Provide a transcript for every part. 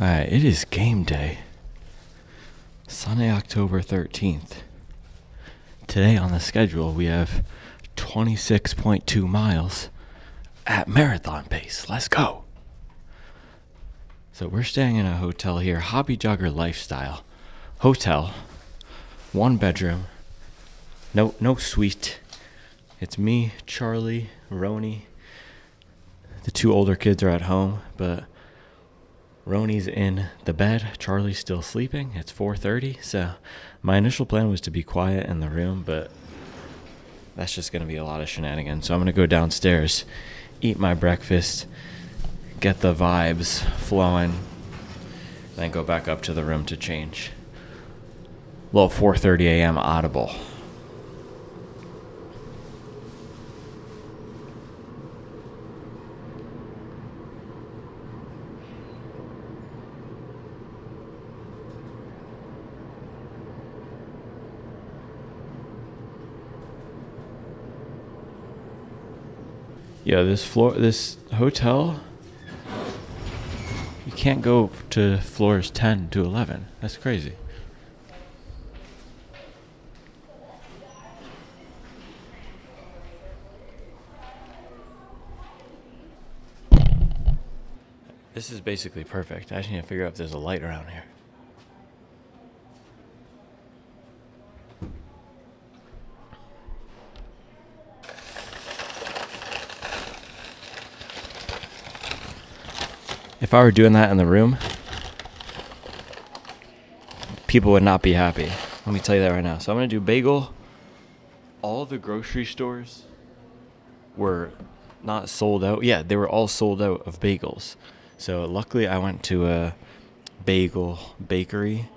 Alright, it is game day. Sunday, October 13th. Today on the schedule, we have 26.2 miles at marathon pace. Let's go. So we're staying in a hotel here, Hobby Jogger Lifestyle Hotel. 1 bedroom. No suite. It's me, Charlie, Roni. The 2 older kids are at home, but Roni's in the bed. Charlie's still sleeping. It's 4:30, so my initial plan was to be quiet in the room, but that's just going to be a lot of shenanigans. So I'm going to go downstairs, eat my breakfast, get the vibes flowing, then go back up to the room to change. Little 4:30 a.m. audible. Yeah, this hotel, you can't go to floors 10 to 11. That's crazy. This is basically perfect. I just need to figure out if there's a light around here. If I were doing that in the room, people would not be happy. Let me tell you that right now. So I'm going to do bagel. All the grocery stores were not sold out. Yeah, they were all sold out of bagels. So luckily I went to a bagel bakery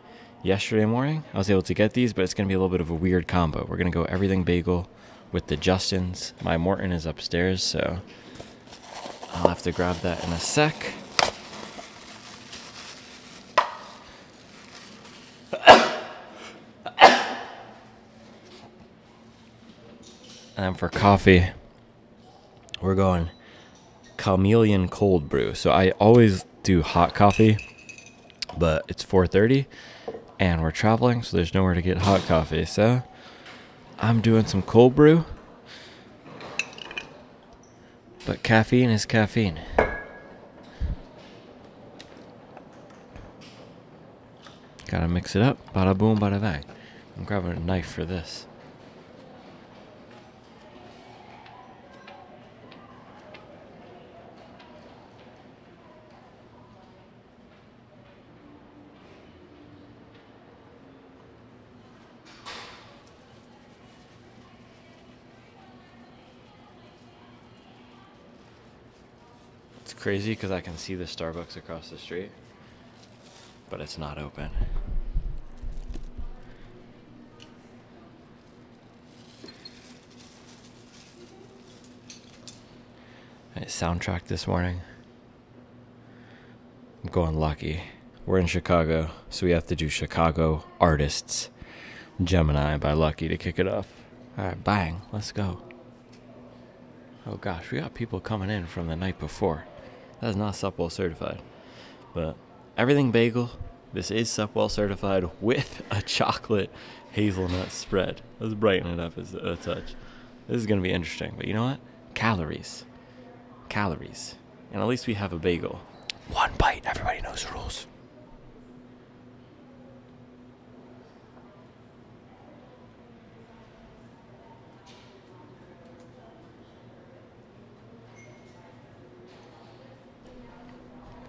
yesterday morning. I was able to get these, but it's going to be a little bit of a weird combo. We're going to go everything bagel with the Justins. My Maurten is upstairs, so I'll have to grab that in a sec. And then for coffee, we're going chameleon cold brew. So I always do hot coffee, but it's 4:30 and we're traveling, so there's nowhere to get hot coffee. So I'm doing some cold brew, but caffeine is caffeine. Gotta mix it up. Bada boom, bada bang. I'm grabbing a knife for this. It's crazy because I can see the Starbucks across the street, but it's not open. I soundtrack this morning. I'm going lucky. We're in Chicago, so we have to do Chicago Artists Gemini by Lucky to kick it off. Alright, bang, let's go. Oh gosh, we got people coming in from the night before. That is not Supwell certified. But everything bagel, this is Supwell certified with a chocolate hazelnut spread. Let's brighten it up a touch. This is going to be interesting. But you know what? Calories. Calories. And at least we have a bagel. 1 bite. Everybody knows the rules.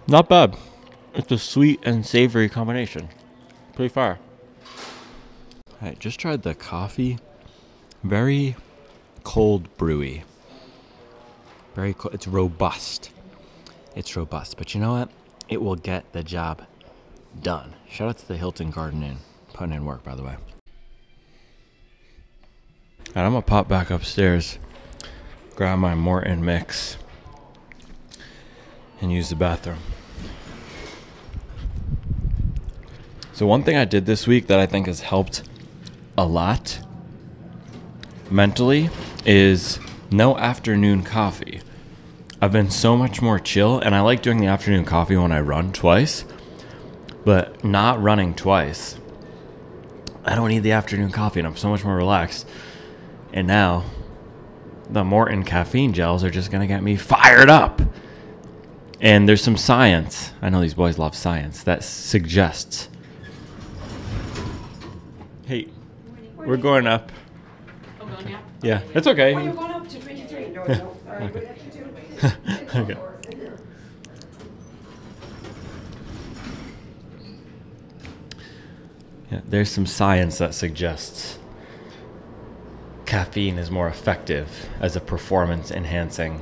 Not bad. It's a sweet and savory combination. Pretty fire. Alright, just tried the coffee. Very cold brewy. Very cold. It's robust. It's robust. But you know what? It will get the job done. Shout out to the Hilton Garden Inn. Putting in work, by the way. And I'm going to pop back upstairs. Grab my Maurten mix. And use the bathroom. So one thing I did this week that I think has helped a lot mentally is no afternoon coffee. I've been so much more chill, and I like doing the afternoon coffee when I run twice, But not running twice, I don't need the afternoon coffee, and I'm so much more relaxed. And now, the Maurten caffeine gels are just going to get me fired up. And there's some science. I know these boys love science. That suggests. Hey, we're going up. Oh, going up? Yeah, that's okay. Oh, you're going up to 23. No, no. All right, Okay. okay. Yeah, there's some science that suggests caffeine is more effective as a performance-enhancing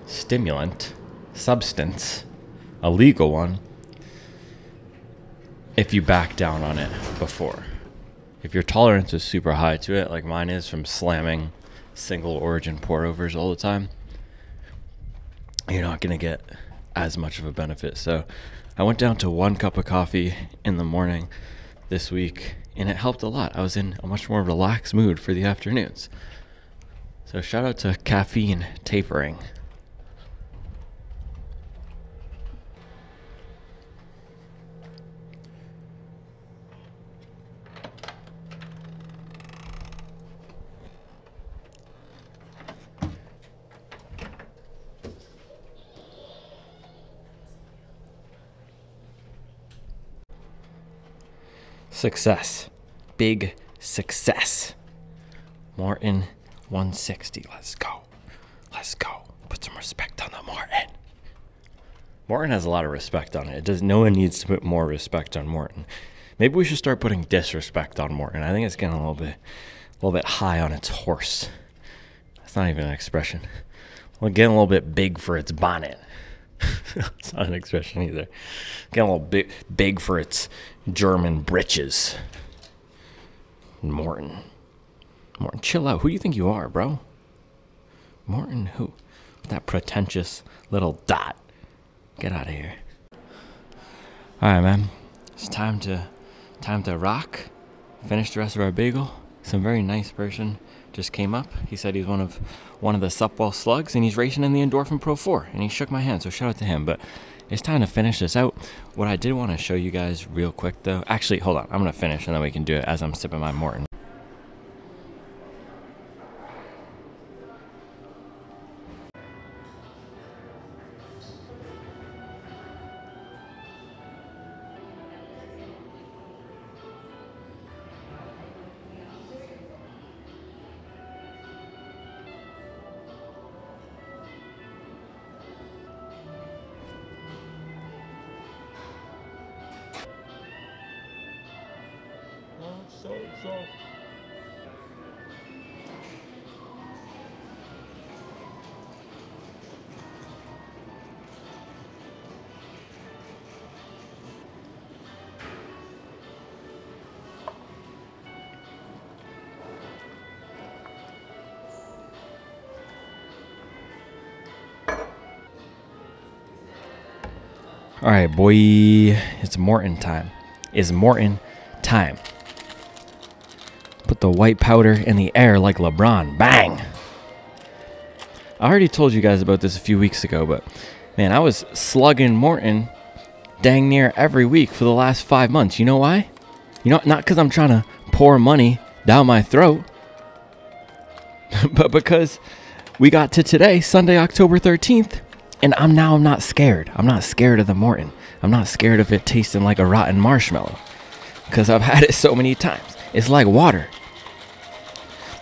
stimulant, substance, a legal one, if you back down on it before. If your tolerance is super high to it, like mine is from slamming single origin pour overs all the time, you're not going to get as much of a benefit. So I went down to 1 cup of coffee in the morning this week, and it helped a lot. I was in a much more relaxed mood for the afternoons. So shout out to caffeine tapering. Success. Big success. Maurten 160. Let's go. Let's go. Put some respect on the Maurten. Maurten has a lot of respect on it. No one needs to put more respect on Maurten. Maybe we should start putting disrespect on Maurten. I think it's getting a little bit high on its horse. That's not even an expression. Well, getting a little bit big for its bonnet. It's not an expression either. Getting a little big for its German britches. Maurten, chill out. Who do you think you are, bro? Maurten who? That pretentious little dot. Get out of here. All right, man. It's time to rock. Finish the rest of our bagel. Some very nice person just came up. He said he's one of the Supwell slugs, and he's racing in the Endorphin Pro 4, and he shook my hand, so shout out to him. But it's time to finish this out. What I did want to show you guys real quick, though. Actually, hold on. I'm going to finish, and then we can do it as I'm sipping my Maurten. All right, boy, it's Maurten time. It's Maurten time. Put the white powder in the air like LeBron. Bang! I already told you guys about this a few weeks ago, but man, I was slugging Maurten dang near every week for the last 5 months. You know why? You know, not because I'm trying to pour money down my throat, but because we got to today, Sunday, October 13th, and I'm not scared. I'm not scared of the Maurten. I'm not scared of it tasting like a rotten marshmallow, because I've had it so many times. It's like water.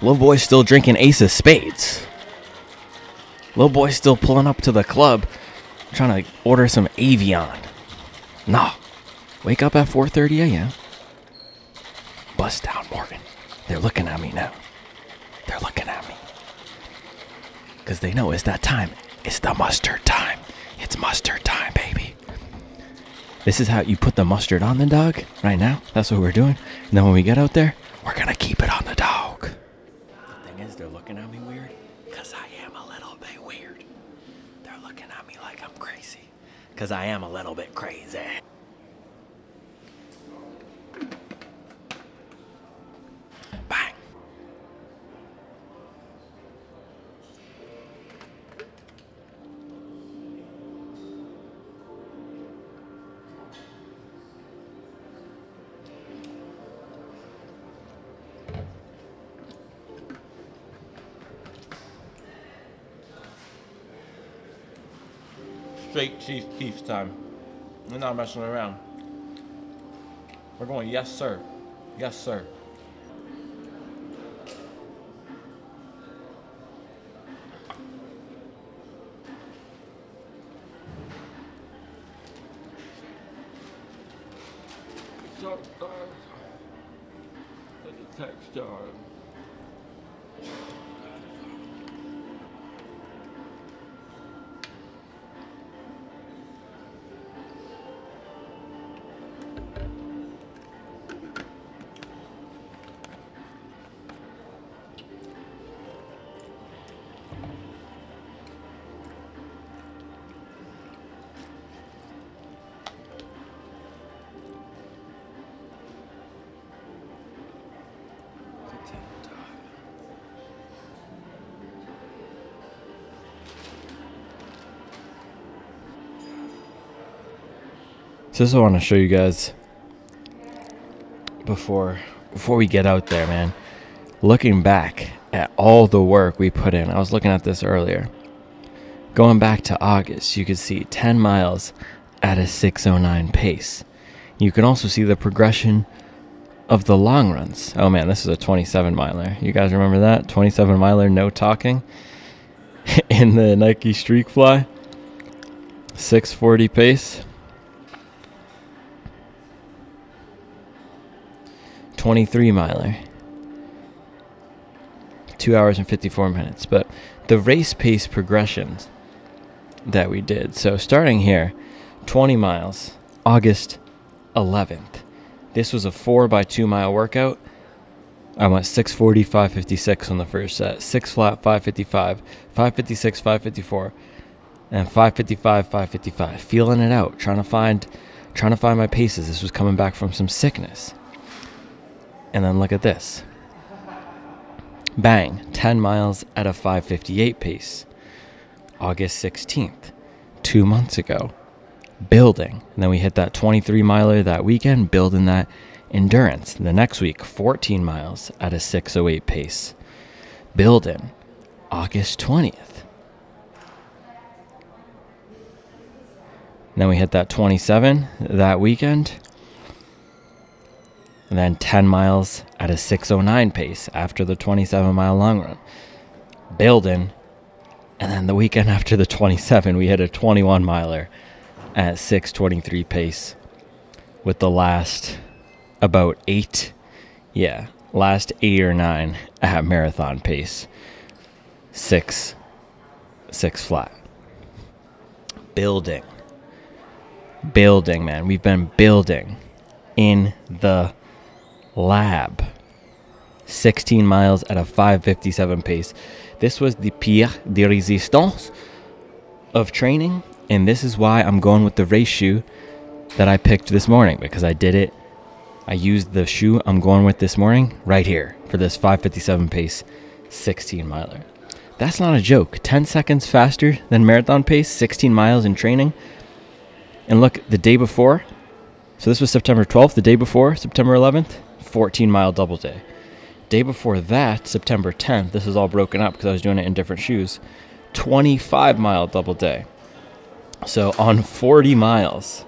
Little boy's still drinking Ace of Spades. Little boy's still pulling up to the club trying to order some Avion. Nah. Wake up at 4:30 a.m. Bust down Maurten. They're looking at me now. They're looking at me. Because they know it's that time. It's the mustard time. It's mustard time, baby. This is how you put the mustard on the dog right now. That's what we're doing. And then when we get out there, we're going to keep it on the dog. The thing is, they're looking at me weird because I am a little bit weird. They're looking at me like I'm crazy because I am a little bit crazy. Bang. straight Chiefs time. We're not messing around. We're going, yes, sir. Yes, sir. Text So this is what I want to show you guys before we get out there, man. Looking back at all the work we put in. I was looking at this earlier. Going back to August, you could see 10 miles at a 6:09 pace. You can also see the progression of the long runs. Oh man, this is a 27 miler. You guys remember that? 27 miler, no talking in the Nike Streak Fly. 6:40 pace. 23 miler, 2 hours and 54 minutes. But the race pace progressions that we did. So starting here, 20 miles, August 11th. This was a 4x2 mile workout. I went 6:40, 5:56 on the first set, 6 flat, 5:55, 5:56, 5:54, and 5:55, 5:55. Feeling it out, trying to find my paces. This was coming back from some sickness. And then look at this. Bang, 10 miles at a 5:58 pace. August 16th, 2 months ago. Building. And then we hit that 23 miler that weekend, building that endurance. And the next week, 14 miles at a 6:08 pace. Building. August 20th. And then we hit that 27 that weekend. And then 10 miles at a 6:09 pace after the 27-mile long run. Building. And then the weekend after the 27, we hit a 21 miler at 6:23 pace with the last about 8 or 9 at marathon pace. 6 flat. Building, man. We've been building in the lab. 16 miles at a 5:57 pace. This was the pied de résistance of training, and this is why I'm going with the race shoe that I picked this morning, because I did it. I used the shoe I'm going with this morning right here for this 5:57 pace 16 miler. That's not a joke. 10 seconds faster than marathon pace, 16 miles in training. And look, the day before, so this was September 12th, the day before, September 11th, 14-mile double day. Day before that, September 10th, this is all broken up because I was doing it in different shoes, 25-mile double day. So on 40 miles,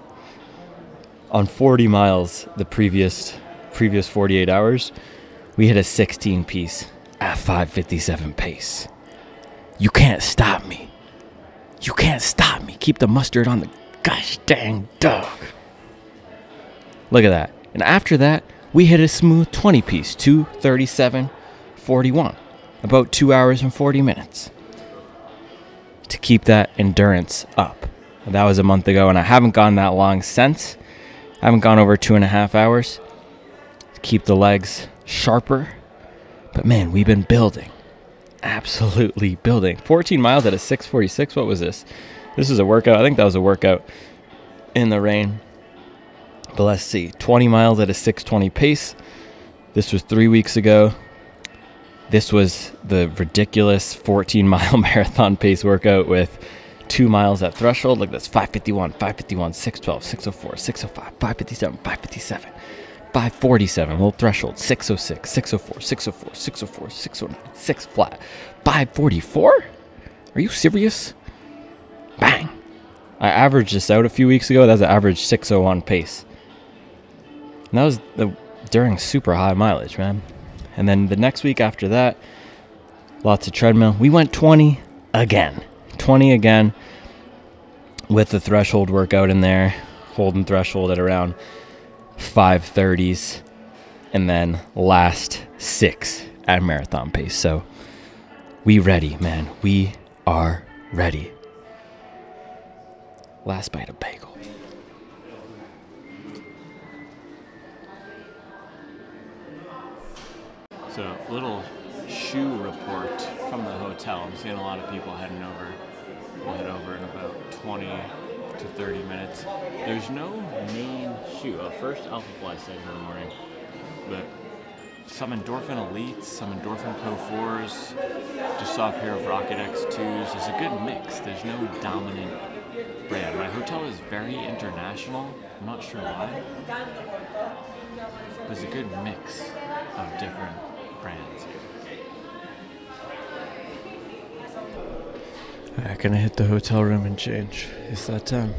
the previous 48 hours, we hit a 16 piece at 5:57 pace. You can't stop me. You can't stop me. Keep the mustard on the gosh dang dog. Look at that. And after that, we hit a smooth 20 piece, 2:37:41. About 2 hours and 40 minutes. To keep that endurance up. And that was a month ago, and I haven't gone that long since. I haven't gone over 2.5 hours. To keep the legs sharper. But man, we've been building. Absolutely building. 14 miles at a 6:46. What was this? This is a workout. I think that was a workout in the rain. But let's see. 20 miles at a 6:20 pace. This was 3 weeks ago. This was the ridiculous 14-mile marathon pace workout with 2 miles at threshold. Look, that's 5:51, 5:51, 6:12, 6:04, 6:05, 5:57, 5:57, 5:47. Little threshold. 6:06, 6:04, 6:04, 6:04, 6:09, 6 flat. 5:44? Are you serious? Bang. I averaged this out a few weeks ago. That was an average 6:01 pace. And that was during super high mileage, man. And then the next week after that, lots of treadmill. We went 20 again. 20 again with the threshold workout in there, holding threshold at around 5:30s. And then last 6 at marathon pace. So we ready, man. We are ready. Last bite of bagel. So, little shoe report from the hotel. I'm seeing a lot of people heading over. We'll head over in about 20 to 30 minutes. There's no main shoe. First Alpha Fly said in the morning, but some Endorphin Elites, some Endorphin Pro 4s. Just saw a pair of Rocket X2s. There's a good mix. There's no dominant brand. My hotel is very international. I'm not sure why. There's a good mix of different brands here. Alright, gonna hit the hotel room and change. It's that time.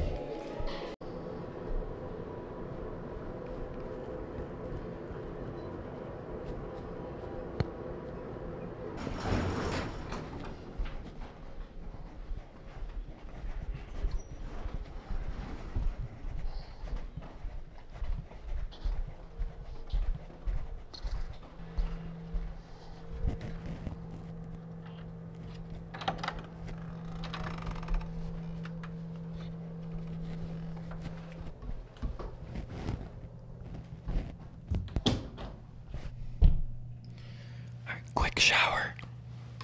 Quick shower,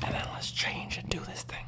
and then let's change and do this thing.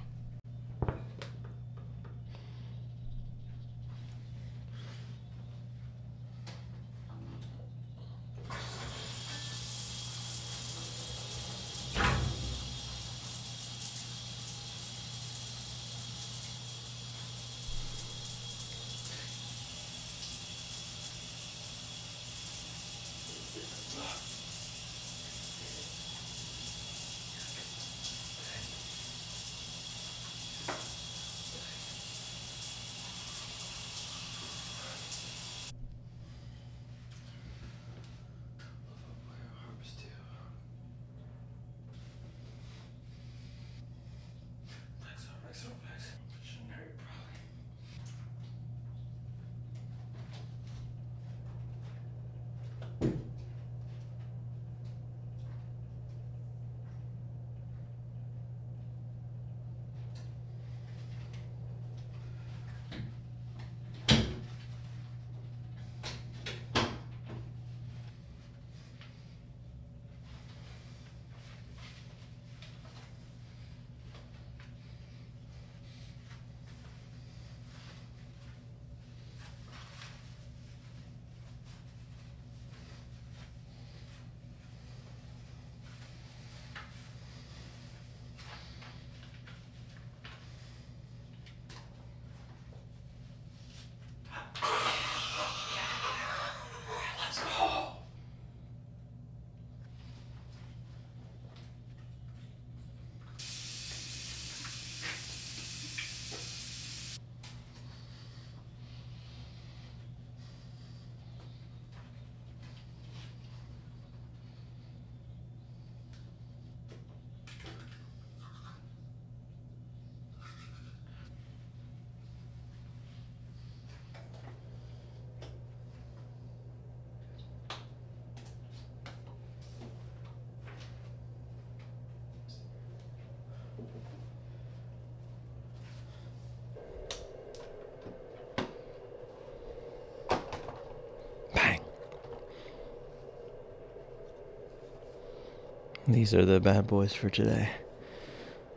These are the bad boys for today.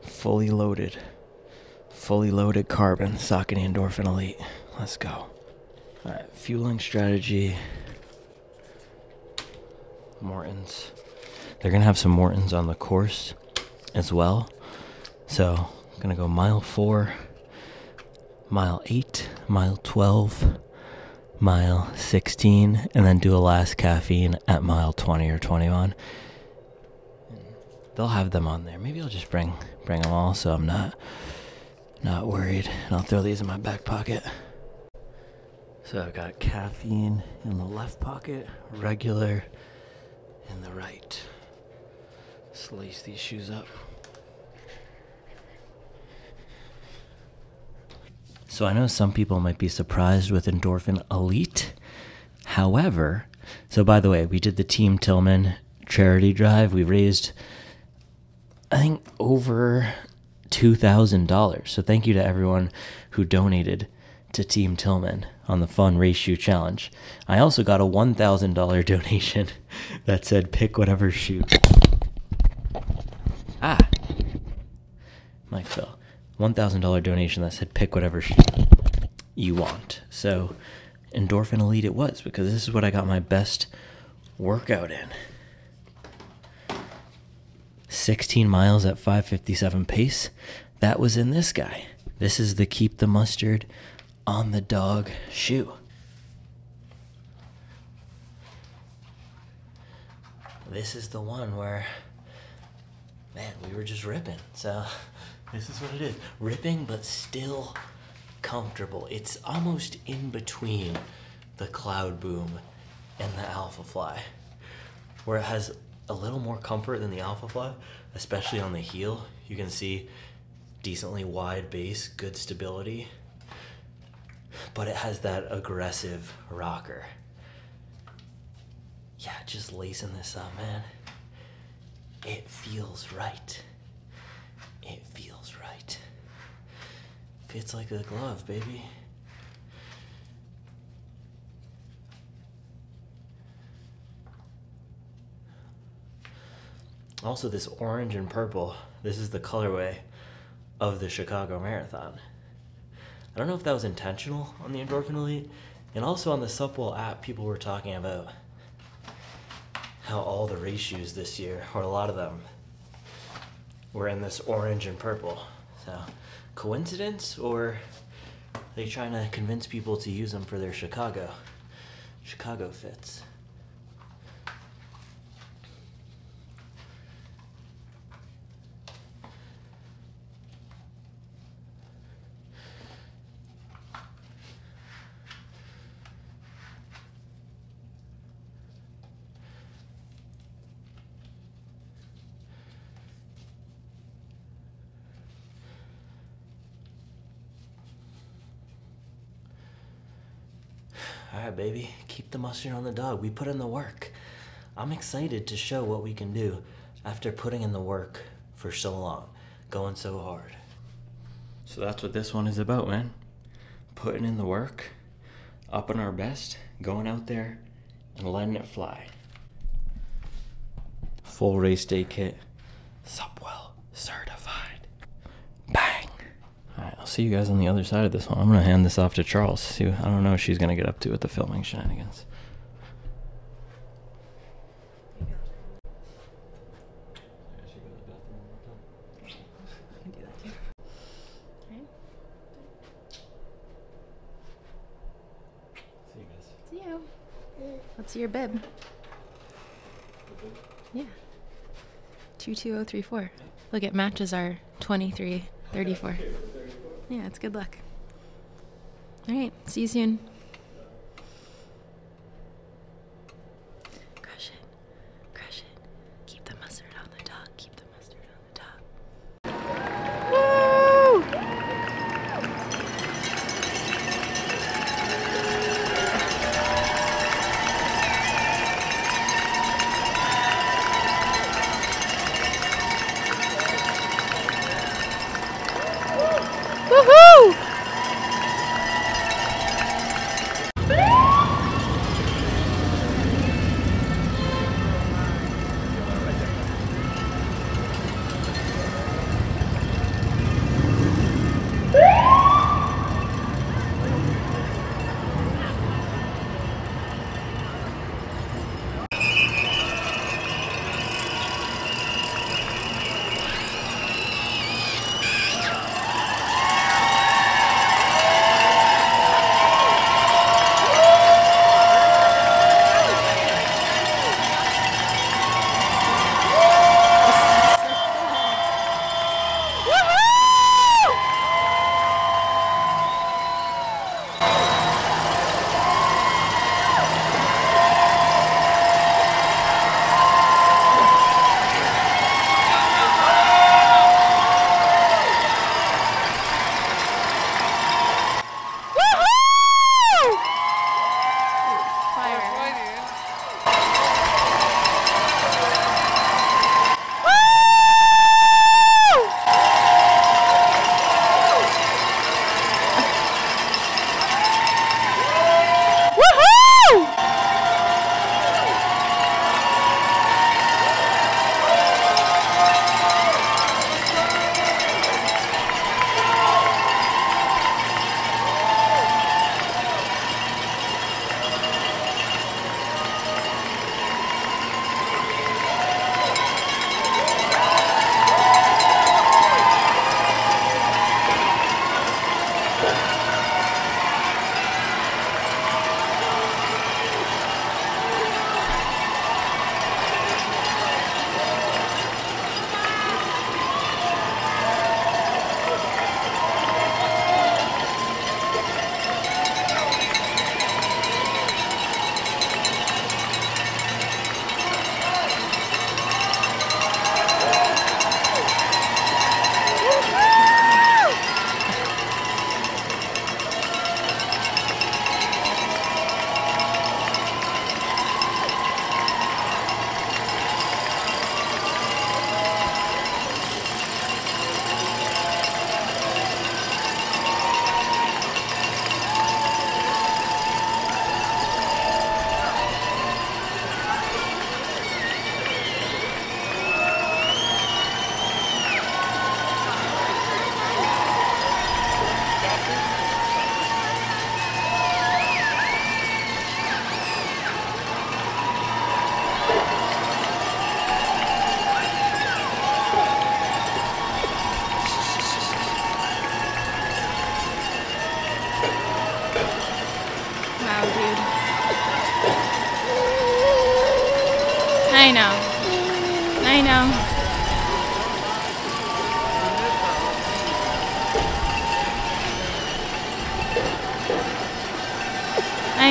Fully loaded carbon, Saucony Endorphin Elite. Let's go. Alright, fueling strategy. Maurtens. They're gonna have some Maurtens on the course as well. So, I'm gonna go mile 4, mile 8, mile 12, mile 16, and then do a last caffeine at mile 20 or 21. They'll have them on there. Maybe I'll just bring them all so I'm not worried. And I'll throw these in my back pocket. So I've got caffeine in the left pocket, regular in the right. Let's lace these shoes up. So I know some people might be surprised with Endorphin Elite. However, so by the way, we did the Team Tillman charity drive. We raised, I think, over $2,000. So thank you to everyone who donated to Team Tillman on the Fun Race Shoe Challenge. I also got a $1,000 donation that said pick whatever shoe. Mike fell. $1,000 donation that said pick whatever shoe you want. So Endorphin Elite it was, because this is what I got my best workout in. 16 miles at 5:57 pace. That was in this guy. This is the Keep the Mustard on the Dog shoe. This is the one where, man, we were just ripping. So this is what it is. Ripping, but still comfortable. It's almost in between the Cloud Boom and the Alpha Fly, where it has a little more comfort than the Alpha Fly, especially on the heel. You can see decently wide base, good stability, but it has that aggressive rocker. Yeah, just lacing this up, man. It feels right. It feels right. Fits like a glove, baby. Also, this orange and purple, this is the colorway of the Chicago Marathon. I don't know if that was intentional on the Endorphin Elite, and also on the Supwell app, people were talking about how all the race shoes this year, or a lot of them, were in this orange and purple. So, coincidence, or are they trying to convince people to use them for their Chicago fits? All right, baby, keep the mustard on the dog. We put in the work. I'm excited to show what we can do after putting in the work for so long, going so hard. So that's what this one is about, man. Putting in the work, upping our best, going out there and letting it fly. Full race day kit, Supwell certified. Bang! Alright, I'll see you guys on the other side of this one. I'm gonna hand this off to Charles. See, I don't know what she's gonna get up to with the filming shenanigans. See you. Let's see your bib. Yeah. 22034. Look, it matches our 2334. Yeah, it's good luck. All right, see you soon. Crush it. Crush it. Keep the mustard on the dog. Keep the mustard on the dog. Woo! Woohoo!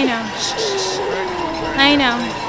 I know. I know.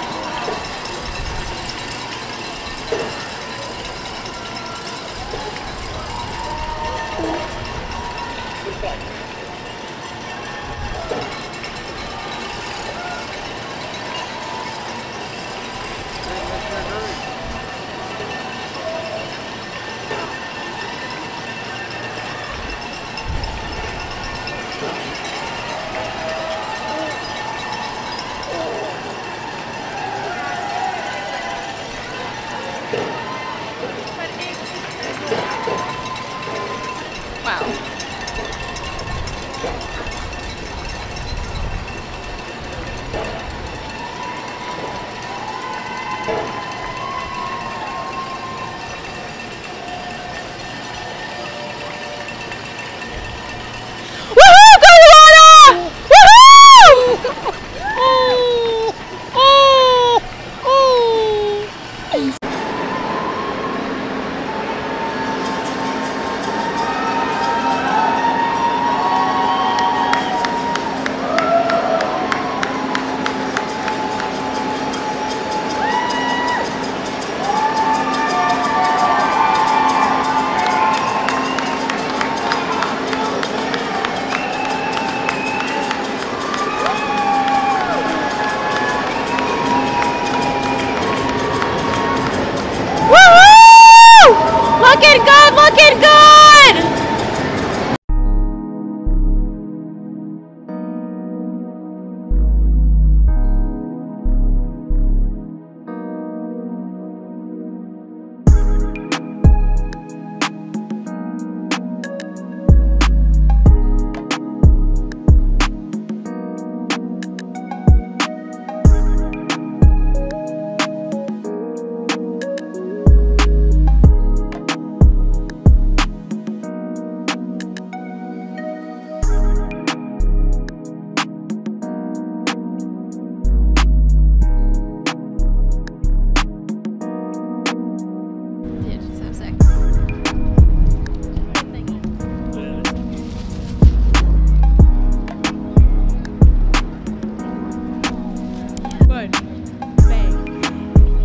Looking good, looking good!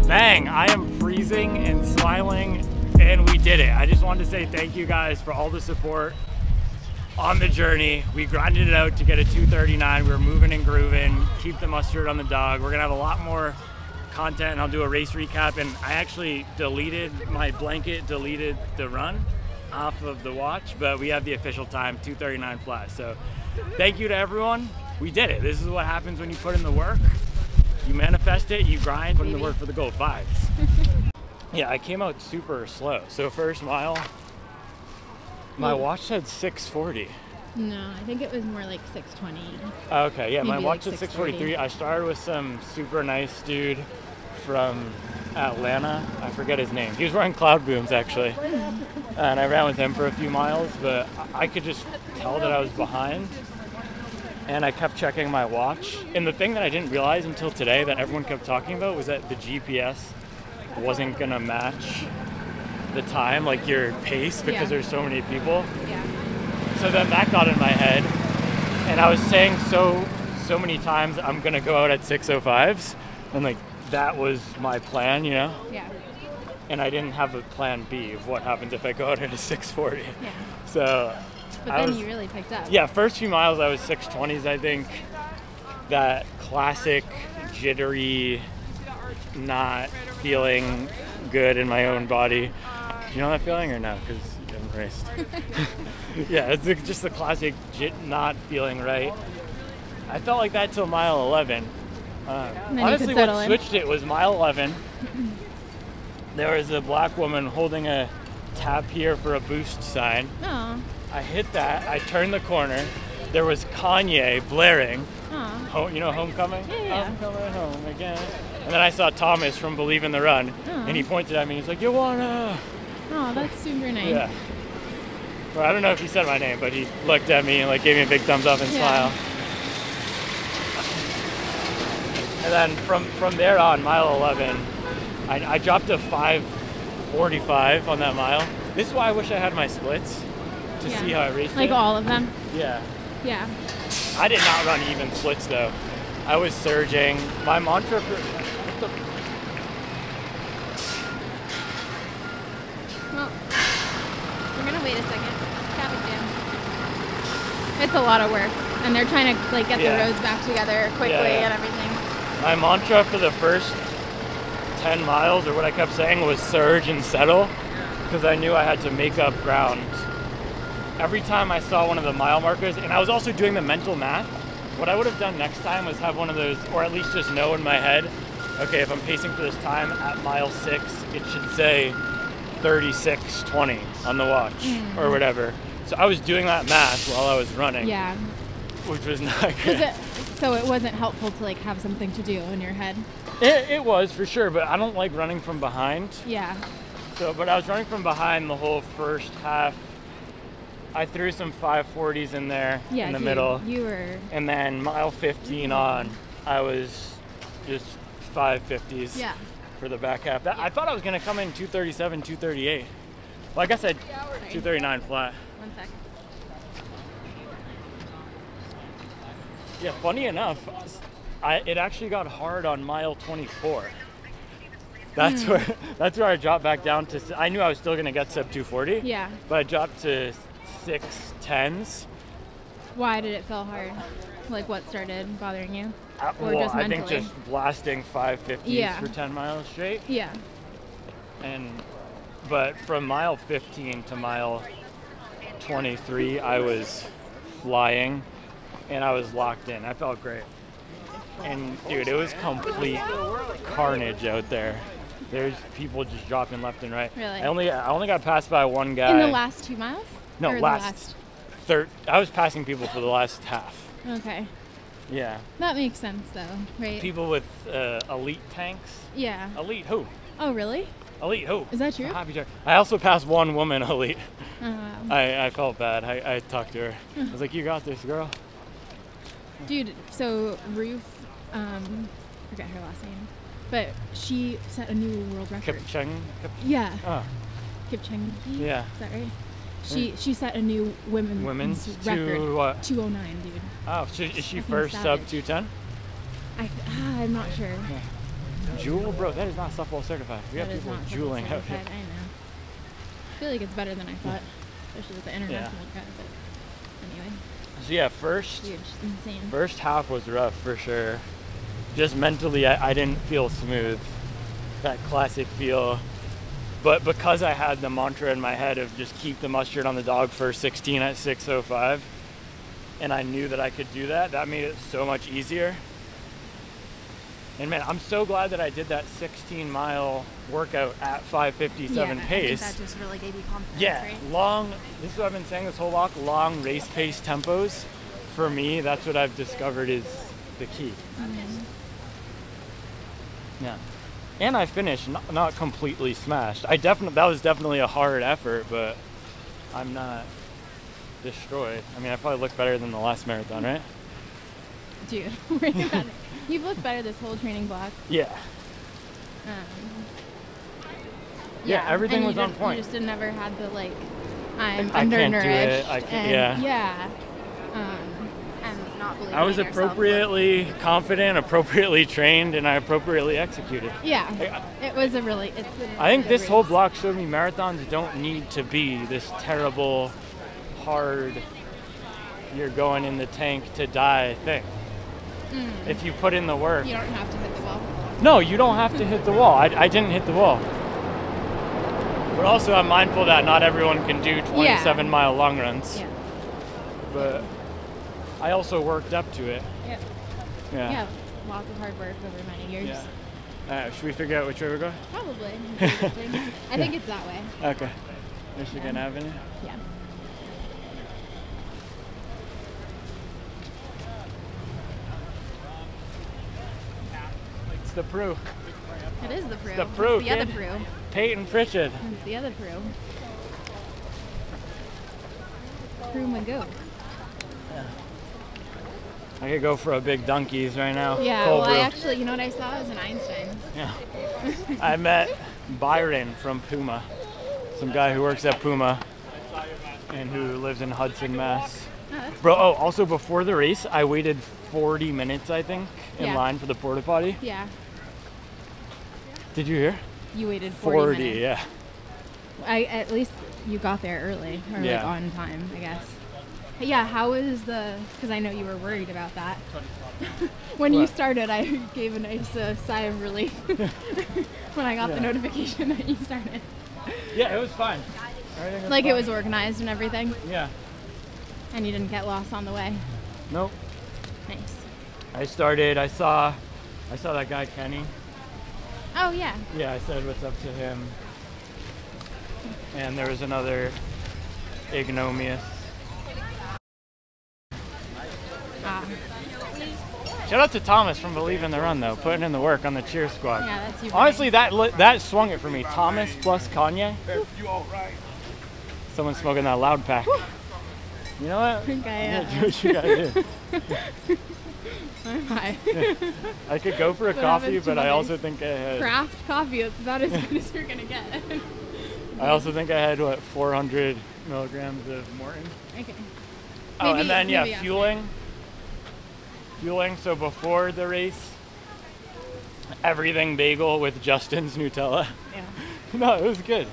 Bang! I am freezing and smiling, and we did it. I just wanted to say thank you guys for all the support on the journey. We grinded it out to get a 2:39. We were moving and grooving, keep the mustard on the dog. We're gonna have a lot more content, and I'll do a race recap. And I actually deleted my blanket, deleted the run off of the watch, but we have the official time, 2:39 flat. So thank you to everyone. We did it. This is what happens when you put in the work. You manifest it, you grind, put in the work for the goal. Vibes. Yeah, I came out super slow. So first mile, my watch said 6:40. No, I think it was more like 6:20. Okay, yeah, my Maybe watch like said 6:43. I started with some super nice dude from Atlanta. I forget his name. He was wearing cloud booms actually. And I ran with him for a few miles, but I could just tell that I was behind. And I kept checking my watch. And the thing that I didn't realize until today that everyone kept talking about was that the GPS wasn't gonna match the time, like your pace, because there's so many people. Yeah. So then that got in my head. And I was saying so many times I'm gonna go out at 6:05s. And like that was my plan, you know? Yeah. And I didn't have a plan B of what happens if I go out at a 6:40. Yeah. So But then you really picked up. yeah, first few miles I was 6:20s, I think. That classic jittery, not feeling good in my own body. Do you know that feeling or no? Because you haven't raced. Yeah, it's just the classic not feeling right. I felt like that till mile 11. Honestly, what switched it was mile 11. There was a black woman holding a tap here for a boost sign. Oh. I hit that, I turned the corner, there was Kanye blaring. Oh. You know Homecoming? Yeah. I'm coming home again. And then I saw Thomas from Believe in the Run, and he pointed at me, he's like, you wanna? Oh, that's super nice. Yeah. Well, I don't know if he said my name, but he looked at me and like gave me a big thumbs up and smile. And then from there on, mile 11, I dropped to 5:45 on that mile. This is why I wish I had my splits to see how I raced like it. all of them? Yeah. Yeah. I did not run even splits though. I was surging. My mantra for what the, Well, we're gonna wait a second. Traffic jam. It's a lot of work, and they're trying to like get the roads back together quickly and everything. my mantra for the first 10 miles, or what I kept saying, was surge and settle, because I knew I had to make up ground. Every time I saw one of the mile markers, and I was also doing the mental math, what I would have done next time was have one of those, or at least just know in my head, okay, if I'm pacing for this time at mile 6, it should say 36:20 on the watch or whatever. So I was doing that math while I was running. Yeah. Which was not good. So it wasn't helpful to like have something to do in your head? It was for sure, but I don't like running from behind. Yeah. So, but I was running from behind the whole first half. I threw some 540s in there in the middle. You were. And then mile 15 on, I was just 550s for the back half. I thought I was going to come in 237, 238. Well, I guess I 239 flat. 1 sec. Yeah, funny enough, it actually got hard on mile 24. That's where I dropped back down to. I knew I was still going to get sub 240. Yeah. But I dropped to 6:10s. Why did it feel hard? Like what started bothering you? Or Well, just I mentally? think just blasting 550s for 10 miles straight. Yeah. But from mile 15 to mile 23, I was flying and I was locked in. I felt great. And dude, it was complete carnage out there. There's people just dropping left and right. Really? I only got passed by one guy. In the last 2 miles? No, Or last third. I was passing people for the last half. Okay. Yeah. That makes sense though, right? People with elite tanks. Yeah. Elite who? Oh, really? Elite who? Is that true? Happy to. I also passed one woman elite. Oh, wow. I felt bad. I talked to her. I was like, "You got this, girl." Dude, so Ruth, forget her last name, but she set a new world record. Yeah. Oh. Kipchang. Yeah. Is that right? She set a new women's record. To what? 209, dude. Oh, so is she first sub 210? I'm not sure. Jewel, bro, that is not Supwell certified. We That have is people not jeweling out certified, here. I know. I feel like it's better than I thought, especially with the international cut. But anyway, So yeah, first huge, insane. first half was rough for sure. Just mentally, I didn't feel smooth. That classic feel. But because I had the mantra in my head of just keep the mustard on the dog for 16 at 6:05, and I knew that I could do that, that made it so much easier. And man, I'm so glad that I did that 16-mile workout at 5:57 pace. I think that just really gave you confidence, Yeah, right? long, this is what I've been saying this whole walk, long race pace tempos. For me, that's what I've discovered is the key. Yeah. And I finished not completely smashed. That was definitely a hard effort, but I'm not destroyed. I mean, I probably look better than the last marathon, right? Dude, you've looked better this whole training block. Yeah. Yeah, everything and was on point. You just never had the like, I'm I can't do undernourished. it. I can't, and, yeah. And not believing I was in yourself. appropriately confident, appropriately trained, and I appropriately executed. Yeah, it was a really. I think this whole block showed me marathons don't need to be this terrible, hard, you're going in the tank to die thing. If you put in the work. You don't have to hit the wall. No, you don't have to hit the wall. I didn't hit the wall. But also I'm mindful that not everyone can do 27-mile long runs. Yeah. But I also worked up to it. Yep. Yeah. Lots of hard work over many years. Yeah. Should we figure out which way we're going? Probably. I think it's that way. Okay. Michigan Avenue? Yeah. It's the Prue. It is the Prue. The Prue, It's the other kid. Prue. Peyton Pritchard. It's the other Prue. Prue Magoo. I could go for a big Dunkies right now. Yeah, Cold well, brew. I actually, you know what I saw? It was an Einstein's. Yeah. I met Byron from Puma. Some guy who works at Puma and who lives in Hudson, Mass. that's Bro, oh, also before the race, I waited 40 minutes, I think, in Yeah. line for the porta potty. Yeah. Did you hear? You waited 40 minutes. yeah. At least you got there early, or like Yeah. on time, I guess. Yeah, how was because I know you were worried about that. When you What? started, I gave a nice sigh of relief when I got the notification that you started. Yeah, it was fine. Everything was Like it fine. was organized and everything, Yeah. and you didn't get lost on the way. Nope. Nice. I saw that guy Kenny. Oh yeah. Yeah, I said what's up to him. And there was another ignominious. Ah, Shout out to Thomas from Believe in the Run though, putting in the work on the cheer squad. yeah, that's you. Honestly, that swung it for me. Thomas plus Kanye. You all right? Someone smoking that loud pack. You know what? think I, Do what you gotta do. Hi. I could go for a What coffee, happens to but I my also think I had. Craft coffee. It's about as good as you're gonna get. I also think I had 400 milligrams of Maurten. Okay. Oh, Maybe- and then maybe after. fueling. So before the race, everything bagel with Justin's Nutella. Yeah. No, it was good.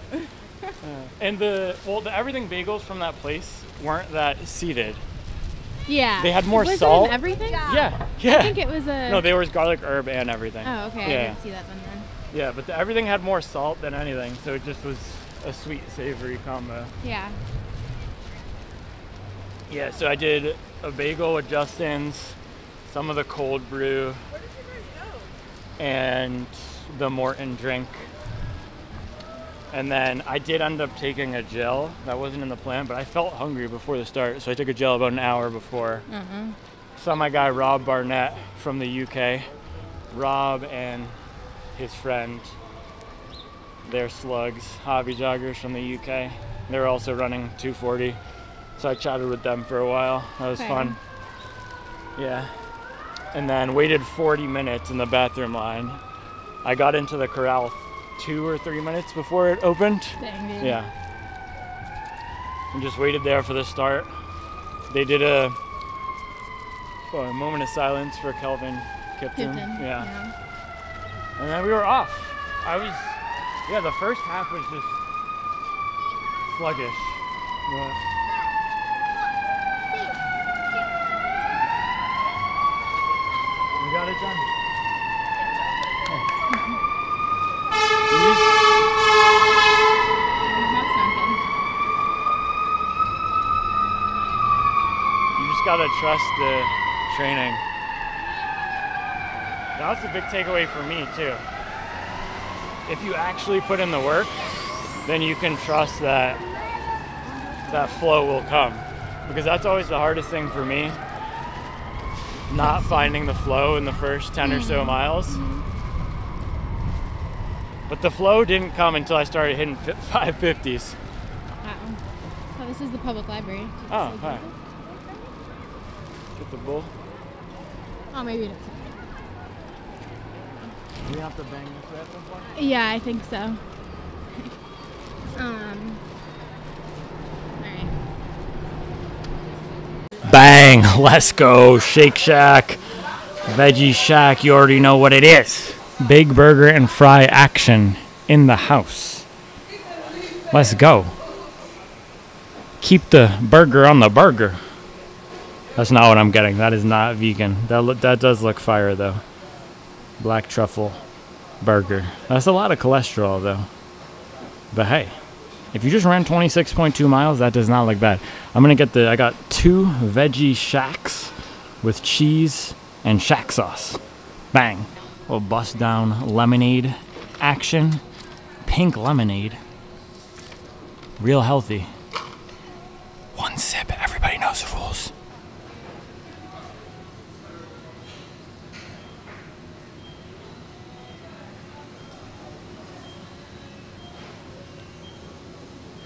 And the everything bagels from that place weren't that seeded. Yeah. They had more was salt. It in everything? Yeah. I think it was a. No, they were garlic herb and everything. Oh, okay. I Yeah. didn't see that then. Yeah, but everything had more salt than anything, so it just was a sweet savory combo. Yeah. Yeah, so I did a bagel with Justin's, some of the cold brew, and the Maurten drink. And then I did end up taking a gel. That wasn't in the plan, but I felt hungry before the start, so I took a gel about an hour before. Saw my guy Rob Barnett from the UK. Rob and his friend, they're slugs, hobby joggers from the UK. They're also running 240. So I chatted with them for a while. That was Okay. fun. Yeah. And then waited 40 minutes in the bathroom line. I got into the corral 2 or 3 minutes before it opened. Dang, dude. Yeah. And just waited there for the start. They did a moment of silence for Kelvin Kipton. Yeah. And then we were off. The first half was just sluggish. Yeah. We got it done. That's not good. You just gotta trust the training. That's the big takeaway for me too. If you actually put in the work, then you can trust that that flow will come. Because that's always the hardest thing for me. Not finding the flow in the first 10 or so miles. But the flow didn't come until I started hitting 550s. Wow. Oh, this is the public library. Oh, hi. Get the bull. Oh, maybe it's. Do you have to bang this at some point? Yeah, I think so. All right. Bang! Let's go. Shake Shack, Veggie Shack. You already know what it is. Big burger and fry action in the house. Let's go. Keep the burger on the burger. That's not what I'm getting. That is not vegan. That does look fire though. Black truffle burger. That's a lot of cholesterol though. But hey, if you just ran 26.2 miles, that does not look bad. I got 2 veggie shacks with cheese and shack sauce. Bang. We'll bust down lemonade action. Pink lemonade. Real healthy. 1 sip. Everybody knows the rules.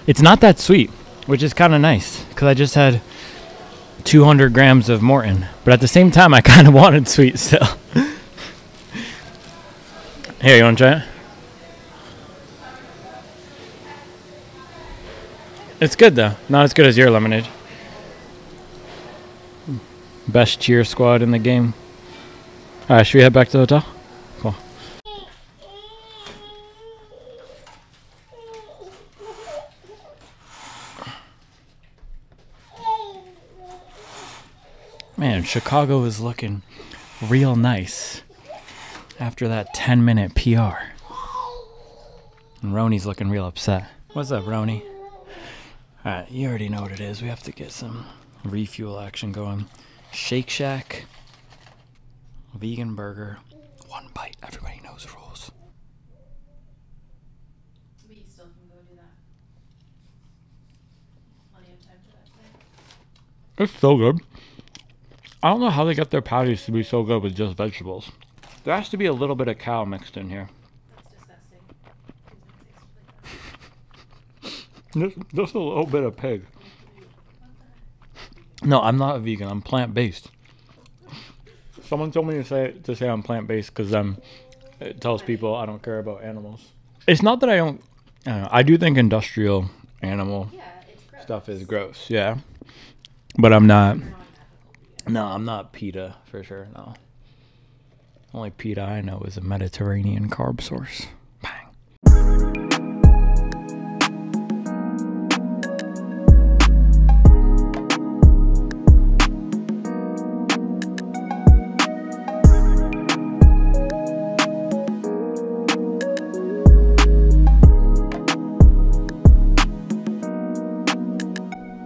It's not that sweet, which is kind of nice, because I just had 200 grams of Maurten. But at the same time, I kind of wanted sweet still. Here, you want to try it? It's good, though. Not as good as your lemonade. Best cheer squad in the game. All right, should we head back to the hotel? Cool. Man, Chicago is looking real nice after that 10-minute PR. And Roni's looking real upset. What's up, Roni? Alright, you already know what it is. We have to get some refuel action going. Shake Shack, vegan burger, 1 bite. Everybody knows the rules. But you still can go do that. Plenty of time for that today. It's so good. I don't know how they get their patties to be so good with just vegetables. There has to be a little bit of cow mixed in here. That's disgusting. Just a little bit of pig. No, I'm not a vegan. I'm plant-based. Someone told me to say I'm plant-based because it tells people I don't care about animals. It's not that I don't know. I do think industrial animal stuff is gross. Yeah, but I'm not. No, I'm not PETA for sure. No. Only PETA I know is a Mediterranean carb source. Bang.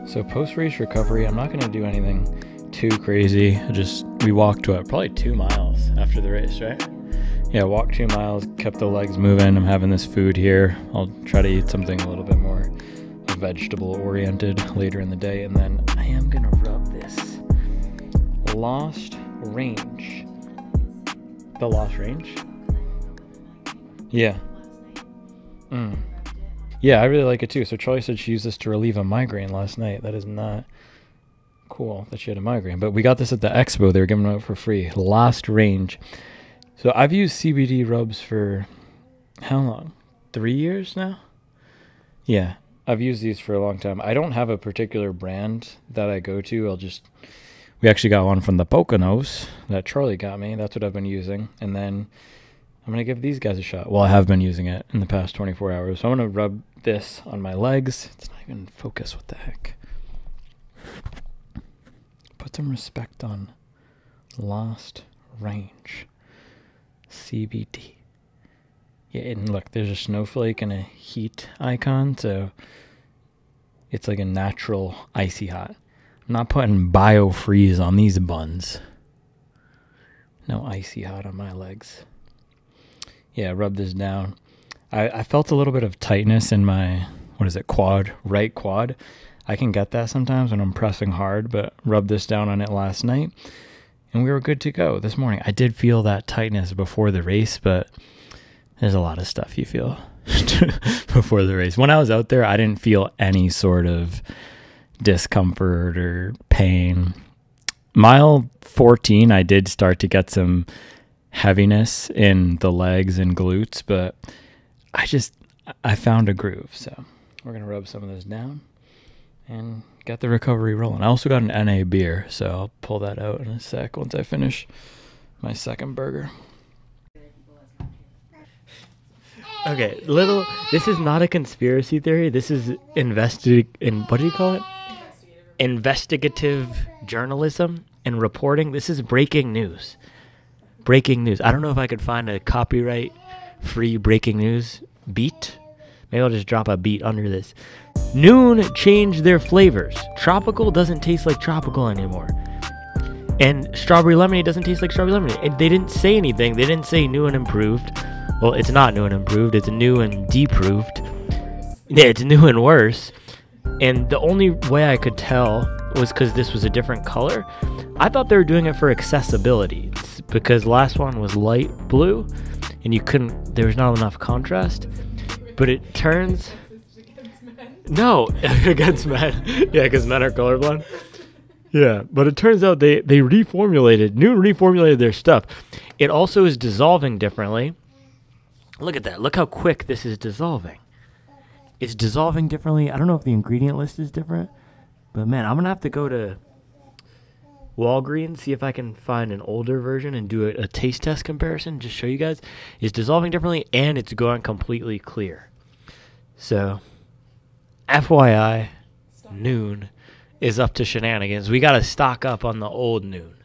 So post-race recovery, I'm not going to do anything too crazy. We walked probably 2 miles after the race, right? Yeah, walked 2 miles, kept the legs moving. I'm having this food here. I'll try to eat something a little bit more vegetable oriented later in the day, and then I am gonna rub this Lost Range. The Lost Range? Yeah. Yeah, I really like it too. So Charlie said she used this to relieve a migraine last night. That is not cool that she had a migraine. But we got this at the expo. They were giving it out for free. Lost Range. So I've used CBD rubs for how long? 3 years now? Yeah, I've used these for a long time. I don't have a particular brand that I go to. We actually got one from the Poconos that Charlie got me. That's what I've been using. And then I'm going to give these guys a shot. Well, I have been using it in the past 24 hours. So I'm going to rub this on my legs. It's not even in focus. What the heck? Put some respect on Lost Range. CBD. Yeah, and look, there's a snowflake and a heat icon. So it's like a natural icy hot. I'm not putting biofreeze on these buns. No icy hot on my legs. Yeah, rub this down. I felt a little bit of tightness in my, quad, right quad. I can get that sometimes when I'm pressing hard, but rubbed this down on it last night, and we were good to go this morning. I did feel that tightness before the race, but there's a lot of stuff you feel before the race. When I was out there, I didn't feel any sort of discomfort or pain. Mile 14, I did start to get some heaviness in the legs and glutes, but I found a groove. So we're going to rub some of this down and get the recovery rolling. I also got an NA beer, so I'll pull that out in a sec once I finish my second burger. Okay, this is not a conspiracy theory. This is what do you call it? Investigative journalism and reporting. This is breaking news. Breaking news. I don't know if I could find a copyright-free breaking news beat. Maybe I'll just drop a beat under this. Noon changed their flavors. Tropical doesn't taste like tropical anymore. And strawberry lemonade doesn't taste like strawberry lemonade. And they didn't say anything. They didn't say new and improved. Well, it's not new and improved. It's new and deproved. Yeah, it's new and worse. And the only way I could tell was because this was a different color. I thought they were doing it for accessibility. It's because last one was light blue and there was not enough contrast. But it turns... No, against men. Yeah, because men are colorblind. Yeah, but it turns out they reformulated their stuff. It also is dissolving differently. Look at that. Look how quick this is dissolving. It's dissolving differently. I don't know if the ingredient list is different, but man, I'm going to have to go to Walgreens, see if I can find an older version and do a taste test comparison, just show you guys. It's dissolving differently and it's going completely clear. So, FYI, Noon is up to shenanigans. We got to stock up on the old Noon.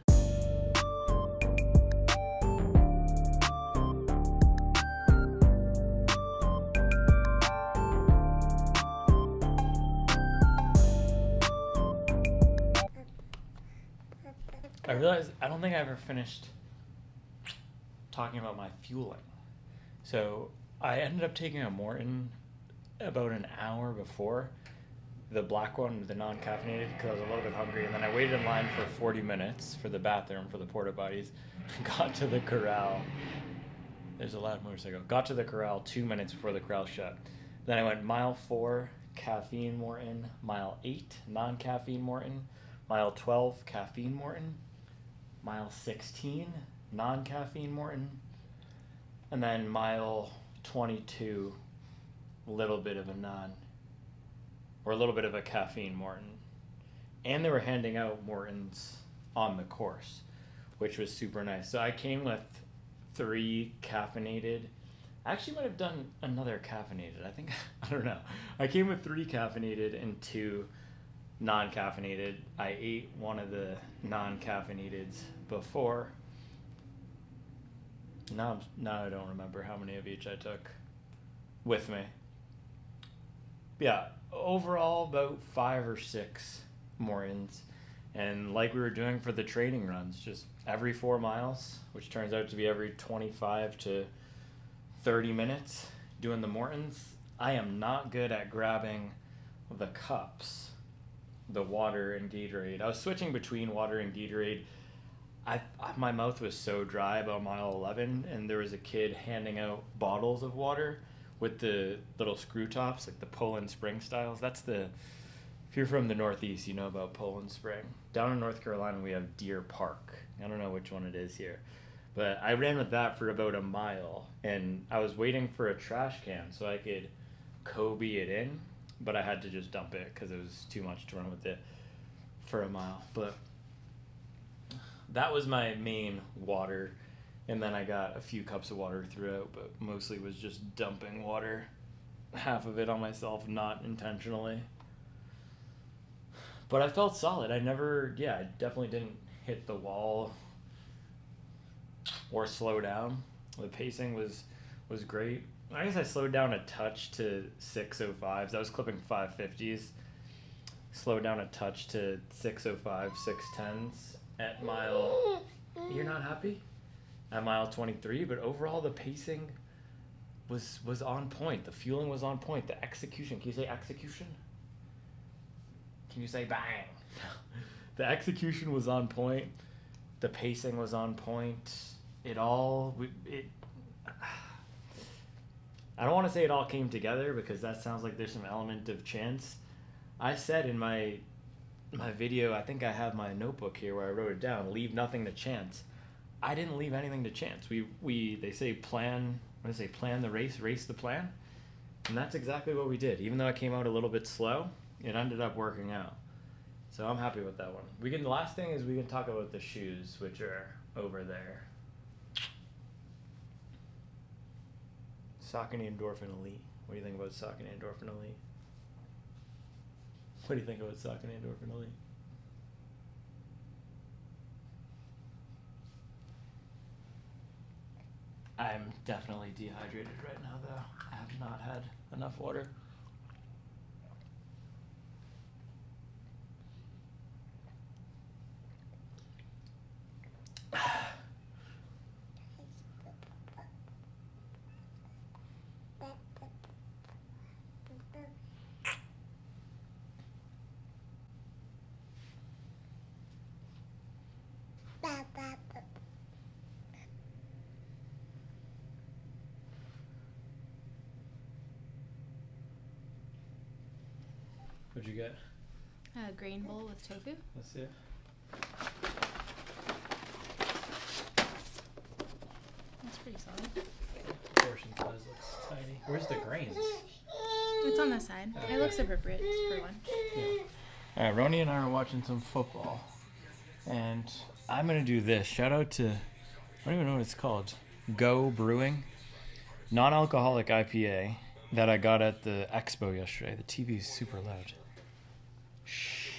I realized I don't think I ever finished talking about my fueling. So I ended up taking a Maurten about an hour before the black one, the non-caffeinated, because I was a little bit hungry. And then I waited in line for 40 minutes for the bathroom for the porta potties. Got to the corral. There's a loud motorcycle. Got to the corral 2 minutes before the corral shut. Then I went mile 4, caffeine Maurten. Mile 8, non-caffeine Maurten. Mile 12, caffeine Maurten. Mile 16, non-caffeine Maurten. And then mile 22, a little bit of a a little bit of a caffeine Maurten. And they were handing out Maurtens on the course, which was super nice. So I came with 3 caffeinated. I actually might have done another caffeinated. I don't know. I came with 3 caffeinated and 2 non-caffeinated. I ate one of the non-caffeinateds before. Now I don't remember how many of each I took with me. Yeah, overall about 5 or 6 Maurtens. And like we were doing for the training runs, just every 4 miles, which turns out to be every 25 to 30 minutes doing the Maurtens. I am not good at grabbing the cups, the water and Gatorade. I was switching between water and Gatorade. My mouth was so dry about mile 11, and there was a kid handing out bottles of water with the little screw tops, like the Poland Spring styles. If you're from the Northeast, you know about Poland Spring. Down in North Carolina, we have Deer Park. I don't know which one it is here. But I ran with that for about a mile, and I was waiting for a trash can so I could Kobe it in, but I had to just dump it because it was too much to run with it for a mile. But that was my main water, and then I got a few cups of water throughout, but mostly was just dumping water, half of it on myself, not intentionally. But I felt solid. I definitely didn't hit the wall or slow down. The pacing was great. I guess I slowed down a touch to 6:05s. I was clipping 5:50s. Slowed down a touch to 6:05, 6:10s at mile. You're not happy? At mile 23, but overall the pacing was on point. The fueling was on point. The execution. Can you say execution? Can you say bang? The execution was on point. The pacing was on point. I don't want to say it all came together because that sounds like there's some element of chance. I said in my video, I think I have my notebook here where I wrote it down, leave nothing to chance. I didn't leave anything to chance. They say plan the race the plan. And that's exactly what we did. Even though I came out a little bit slow, it ended up working out. So I'm happy with that one. The last thing is we can talk about the shoes, which are over there. Saucony Endorphin Elite. What do you think about Saucony Endorphin Elite? What do you think about Saucony Endorphin Elite? I'm definitely dehydrated right now, though. I have not had enough water. What'd you get? A grain bowl with tofu. Let's see it. That's pretty solid. Portion size looks tiny. Where's the grains? It's on the side. It looks appropriate for lunch. Yeah. Alright, Roni and I are watching some football. And I'm gonna do this. Shout out to, I don't even know what it's called. Go Brewing. Non-alcoholic IPA that I got at the expo yesterday. The TV is super loud. Shh.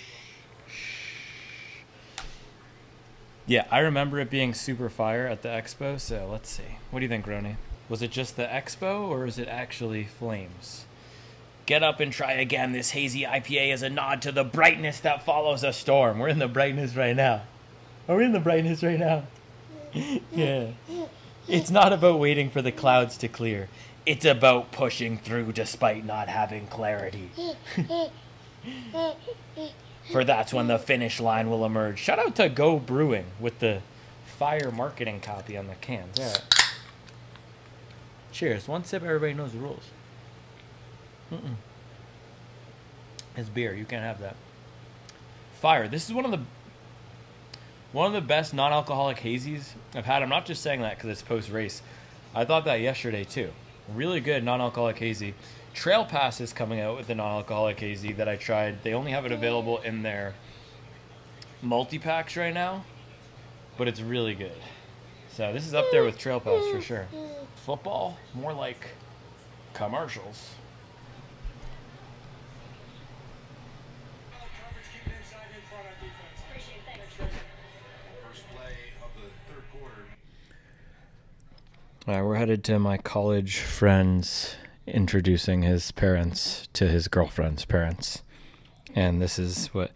Yeah, I remember it being super fire at the expo, so let's see. What do you think, Roni? Was it just the expo, or is it actually flames? Get up and try again. This hazy IPA is a nod to the brightness that follows a storm. We're in the brightness right now. Are we in the brightness right now? Yeah. It's not about waiting for the clouds to clear. It's about pushing through despite not having clarity. For that's when the finish line will emerge. Shout out to Go Brewing with the fire marketing copy on the cans. All right. Cheers. One sip, everybody knows the rules. It's beer. You can't have that. Fire. This is one of the best non-alcoholic hazies I've had. I'm not just saying that because it's post-race. I thought that yesterday too. Really good non-alcoholic hazy. Trail Pass is coming out with the non-alcoholic hazy that I tried. They only have it available in their multi-packs right now, but it's really good. So this is up there with Trail Pass for sure. Football, more like commercials. All right, we're headed to my college friend's introducing his parents to his girlfriend's parents. And this is what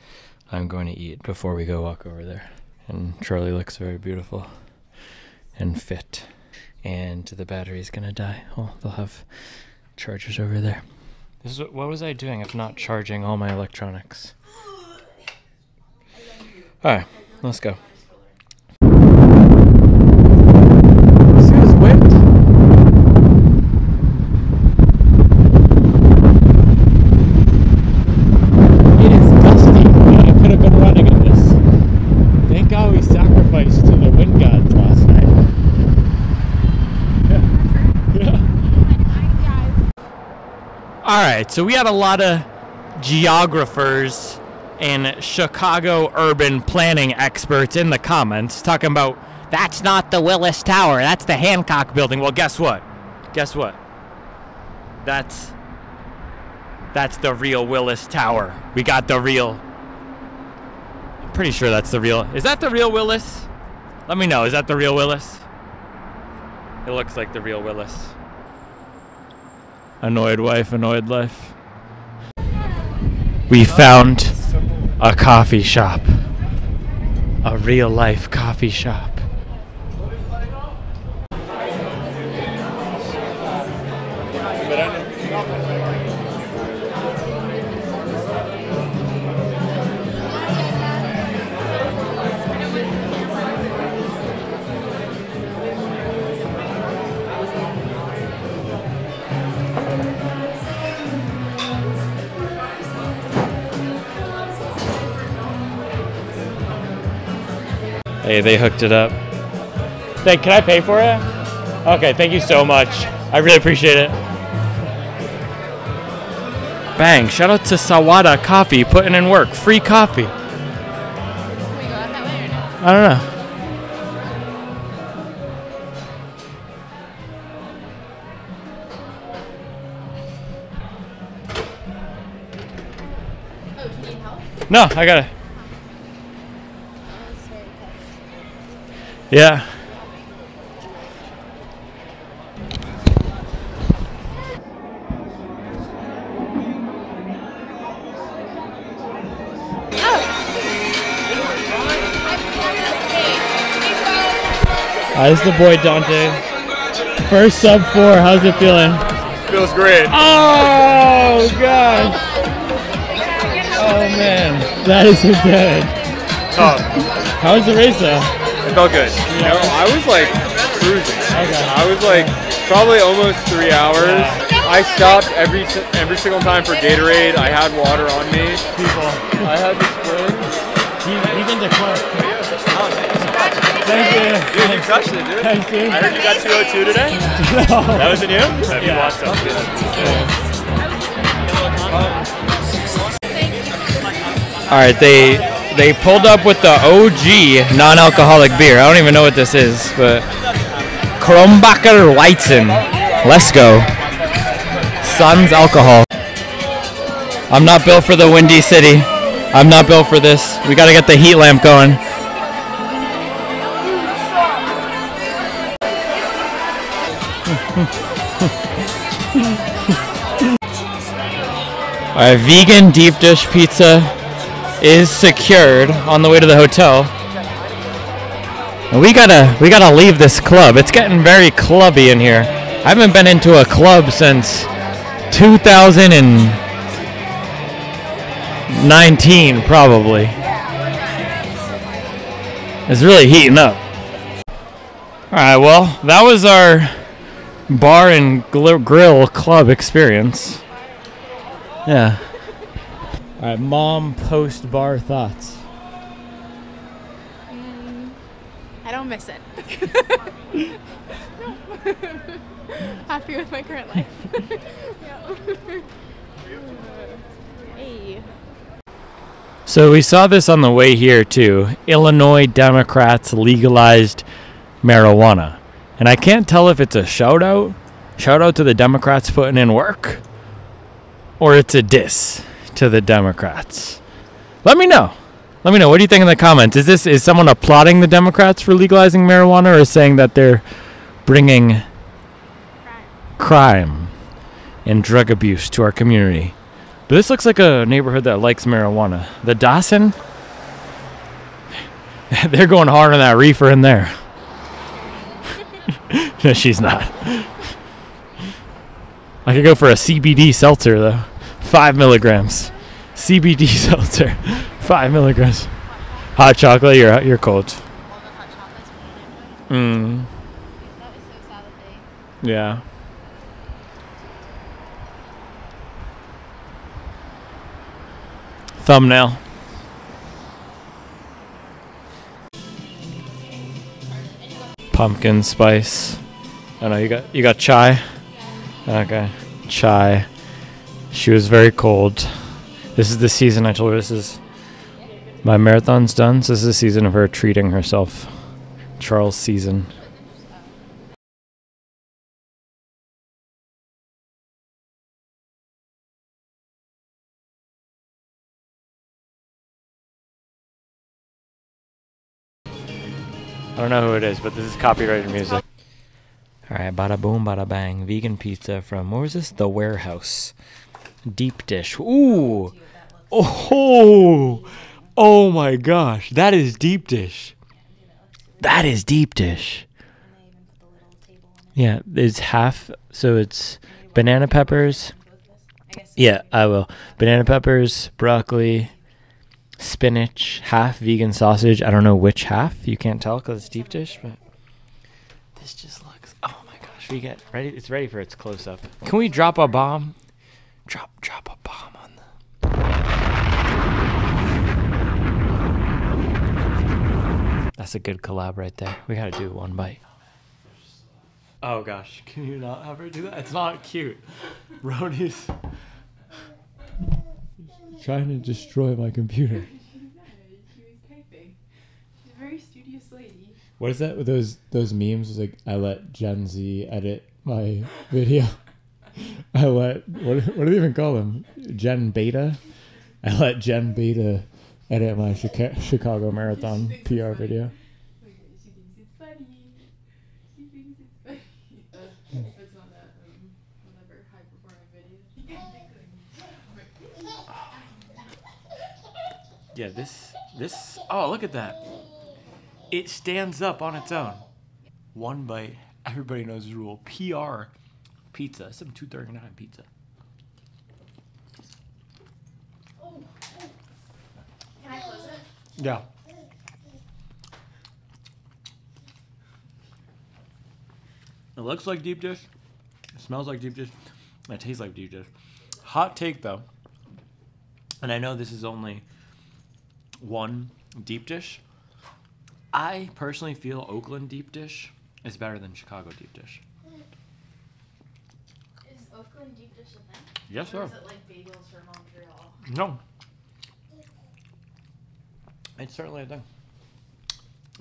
I'm going to eat before we go walk over there. And Charlie looks very beautiful and fit. And the battery's going to die. Oh, they'll have chargers over there. This is what was I doing if not charging all my electronics? All right, let's go. Alright, so we had a lot of geographers and Chicago urban planning experts in the comments talking about, that's not the Willis Tower, that's the Hancock building. Well, guess what? Guess what? That's the real Willis Tower. We got the real... I'm pretty sure that's the real... Is that the real Willis? Let me know, is that the real Willis? It looks like the real Willis. Annoyed wife, annoyed life. We found a coffee shop. A real life coffee shop. Hey, they hooked it up. Hey, can I pay for it? Okay, thank you so much. I really appreciate it. Bang, shout out to Sawada Coffee, putting in work. Free coffee. Can we go out that way or no? I don't know. Oh, do you need help? No, I got it. Yeah. This is the boy Dante. First sub 4, how's it feeling? Feels great. Oh gosh. Oh man, that is so good. Tough. How was the race though? It felt good. Yeah. You know, I was like cruising. Okay. I was like probably almost 3 hours. Yeah. I stopped every single time for Gatorade. I had water on me. People. I had the spring. He's into Clark. Thank you. Dude, you crushed it, dude. Thanks, dude. I heard you got 202 today. No. That was in you? Have you watched up? All right, they They pulled up with the OG non-alcoholic beer. I don't even know what this is, but Kronbacher Weizen. Let's go. Sun's alcohol. I'm not built for the Windy City. I'm not built for this. We gotta get the heat lamp going. Our vegan deep dish pizza is secured on the way to the hotel. And we gotta leave this club. It's getting very clubby in here. I haven't been into a club since 2019 probably. It's really heating up. Alright, well, that was our bar and grill club experience. Yeah. Alright, mom post-bar thoughts. I don't miss it. Happy with my current life. Hey. So we saw this on the way here too. Illinois Democrats legalized marijuana. And I can't tell if it's a shout out to the Democrats putting in work, or it's a diss to the Democrats. Let me know. Let me know. What do you think in the comments? Is someone applauding the Democrats for legalizing marijuana, or saying that they're bringing crime and drug abuse to our community? But this looks like a neighborhood that likes marijuana. The Dawson, they're going hard on that reefer in there. No, she's not. I could go for a CBD seltzer though. 5 milligrams. CBD seltzer. 5 milligrams. Hot chocolate, you're cold. Yeah. Thumbnail. Pumpkin spice. Oh no, you got chai? Okay. Chai. She was very cold. This is the season I told her my marathon's done, so this is the season of her treating herself. Charles season. I don't know who it is, but this is copyrighted music. Alright, bada boom, bada bang. Vegan pizza from, where was this? The Warehouse. Deep dish. Ooh! Oh! Oh my gosh, that is deep dish. That is deep dish. Yeah, it's half, so it's banana peppers. Yeah, I will. Banana peppers, broccoli, spinach, half vegan sausage. I don't know which half. You can't tell because it's deep dish, but this just looks, oh my gosh. We get ready. It's ready for its close up. Can we drop a bomb? Drop a bomb on the. That's a good collab right there. We gotta do one bite. Oh gosh, can you not have her do that? It's not cute. Roni's trying to destroy my computer. She was typing. She's a very studious lady. What is that with those memes? It's like, I let Gen Z edit my video. I let, what do they even call them? Gen Beta? I let Gen Beta edit my Chicago Marathon PR video. She thinks it's funny. She thinks it's funny. That's not that, whatever, high performing video. Yeah, this, oh, look at that. It stands up on its own. One bite. Everybody knows the rule. PR pizza. Some $2.39 pizza. Oh. Can I close it? Yeah. It looks like deep dish. It smells like deep dish. It tastes like deep dish. Hot take though. And I know this is only one deep dish. I personally feel Oakland deep dish is better than Chicago deep dish. Is Oakland deep dish a thing? Yes, sir. Or is it like bagels from Montreal? No. It's certainly a thing.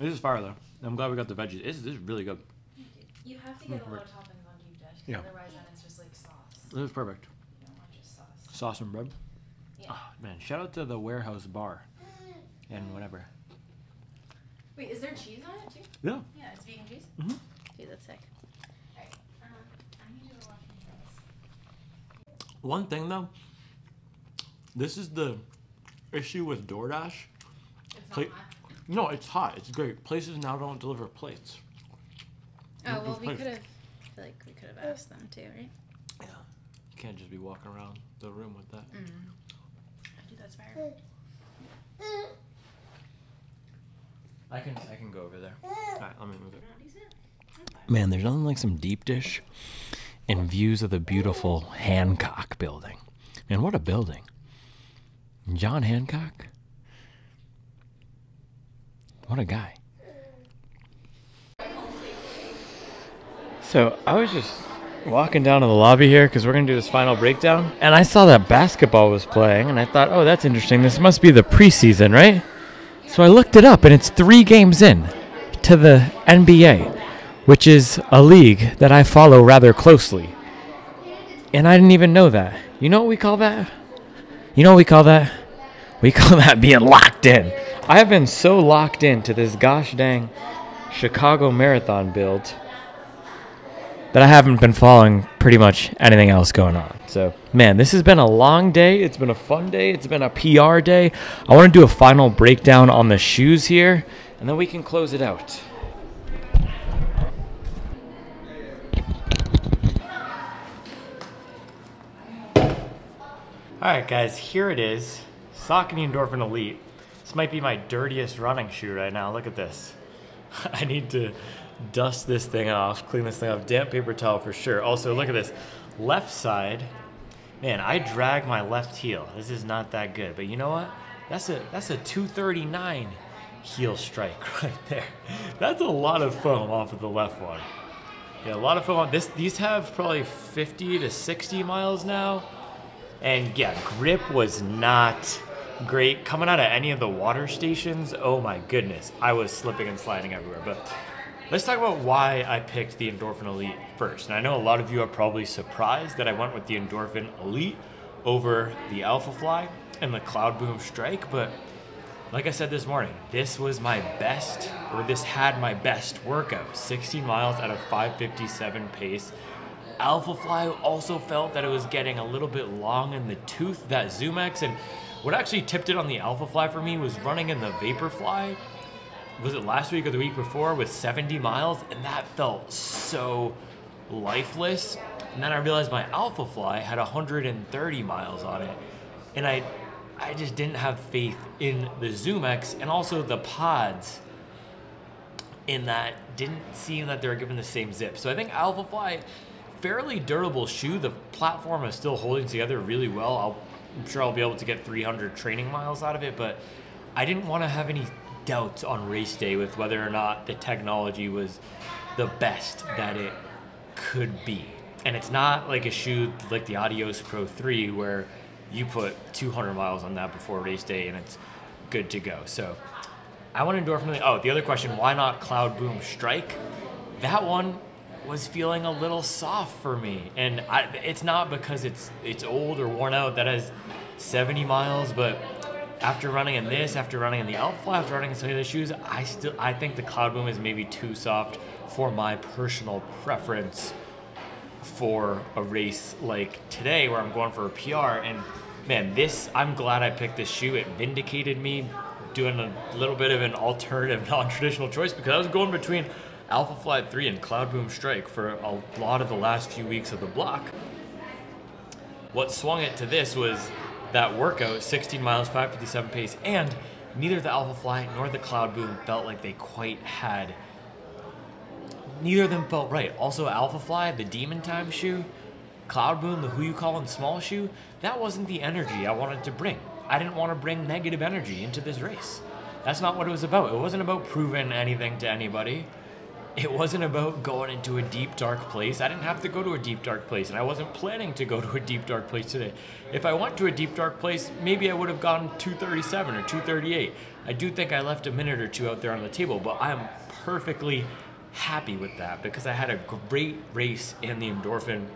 This is fire though. I'm glad we got the veggies. This is really good. You have to get a lot of toppings on deep dish. Yeah. Otherwise, then it's just like sauce. This is perfect. You don't want just sauce. Sauce and bread. Yeah. Oh, man, shout out to the Warehouse Bar and whatever. Wait, is there cheese on it too? Yeah. Yeah, it's vegan cheese. Mm-hmm. Dude, that's sick. Alright. I need you to wash your hands. One thing though, this is the issue with DoorDash. It's Pla- not hot. No, it's hot. It's great. Places now don't deliver plates. Oh, well, we Plates. could have, I feel like we could have asked them too, right? Yeah. You can't just be walking around the room with that. Dude, that's fire. I can go over there. Alright, let me move it. Man, there's nothing like some deep dish and views of the beautiful Hancock building. Man, what a building. John Hancock? What a guy. So I was just walking down to the lobby here because we're going to do this final breakdown. And I saw that basketball was playing. And I thought, oh, that's interesting. This must be the preseason, right? So I looked it up. And it's 3 games in to the NBA, which is a league that I follow rather closely. And I didn't even know that. You know what we call that? You know what we call that? We call that being locked in. I have been so locked into this gosh dang Chicago Marathon build that I haven't been following pretty much anything else going on. So, man, this has been a long day. It's been a fun day. It's been a PR day. I want to do a final breakdown on the shoes here, and then we can close it out. Alright guys, here it is. Saucony Endorphin Elite. This might be my dirtiest running shoe right now. Look at this. I need to dust this thing off, clean this thing off. Damp paper towel for sure. Also, look at this. Left side. Man, I drag my left heel. This is not that good. But you know what? That's a 239 heel strike right there. That's a lot of foam off of the left one. Yeah, a lot of foam on this. These have probably 50 to 60 miles now. And yeah, grip was not great. Coming out of any of the water stations, oh my goodness, I was slipping and sliding everywhere. But let's talk about why I picked the Endorphin Elite first. And I know a lot of you are probably surprised that I went with the Endorphin Elite over the Alpha Fly and the Cloud Boom Strike, but like I said this morning, this was my best, or this had my best workout. 16 miles at a 5:57 pace. Alpha Fly also felt that it was getting a little bit long in the tooth, that ZoomX, and what actually tipped it on the Alpha Fly for me was running in the Vaporfly. Was it last week or the week before with 70 miles? And that felt so lifeless. And then I realized my Alpha Fly had 130 miles on it. And I just didn't have faith in the ZoomX, and also the pods in that didn't seem that they were given the same zip. So I think Alpha Fly, fairly durable shoe. The platform is still holding together really well. I'm sure I'll be able to get 300 training miles out of it, but I didn't want to have any doubts on race day with whether or not the technology was the best that it could be. And it's not like a shoe like the Adios Pro 3 where you put 200 miles on that before race day and it's good to go. So I want Endorphin. Oh, the other question, why not Cloud Boom Strike? That one was feeling a little soft for me, and it's not because it's old or worn out. That has 70 miles, but after running in this, after running in the Alpha Fly, after running in some of the shoes, I think the Cloud Boom is maybe too soft for my personal preference for a race like today where I'm going for a PR. And man, I'm glad I picked this shoe. It vindicated me doing a little bit of an alternative, non-traditional choice, because I was going between Alpha Fly 3 and Cloud Boom Strike for a lot of the last few weeks of the block. What swung it to this was that workout, 16 miles, 5:57 pace, and neither the Alpha Fly nor the Cloud Boom felt like they quite had. Neither of them felt right. Also, Alpha Fly, the Demon Time shoe, Cloud Boom, the Who You Callin' Small shoe, that wasn't the energy I wanted to bring. I didn't want to bring negative energy into this race. That's not what it was about. It wasn't about proving anything to anybody. It wasn't about going into a deep, dark place. I didn't have to go to a deep, dark place, and I wasn't planning to go to a deep, dark place today. If I went to a deep, dark place, maybe I would have gone 237 or 238. I do think I left a minute or two out there on the table, but I'm perfectly happy with that because I had a great race in the Endorphin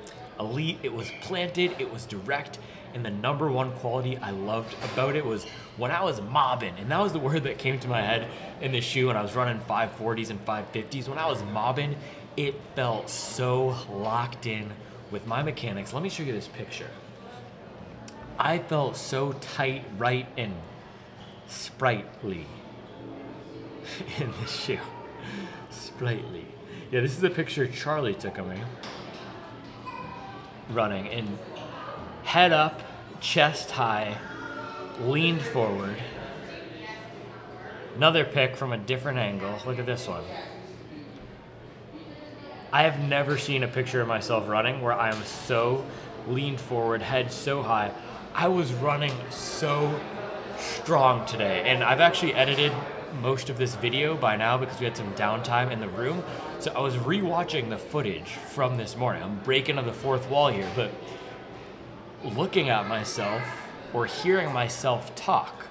Elite. It was planted, it was direct, and the number one quality I loved about it was when I was mobbing, and that was the word that came to my head in the shoe when I was running 540s and 550s. When I was mobbing, it felt so locked in with my mechanics. Let me show you this picture. I felt so tight, right, and sprightly in this shoe. Sprightly. Yeah, this is a picture Charlie took of me running, and head up, chest high, leaned forward. Another pic from a different angle. Look at this one. I have never seen a picture of myself running where I am so leaned forward, head so high. I was running so strong today, and I've actually edited most of this video by now because we had some downtime in the room. So I was rewatching the footage from this morning. I'm breaking on the fourth wall here, but looking at myself or hearing myself talk,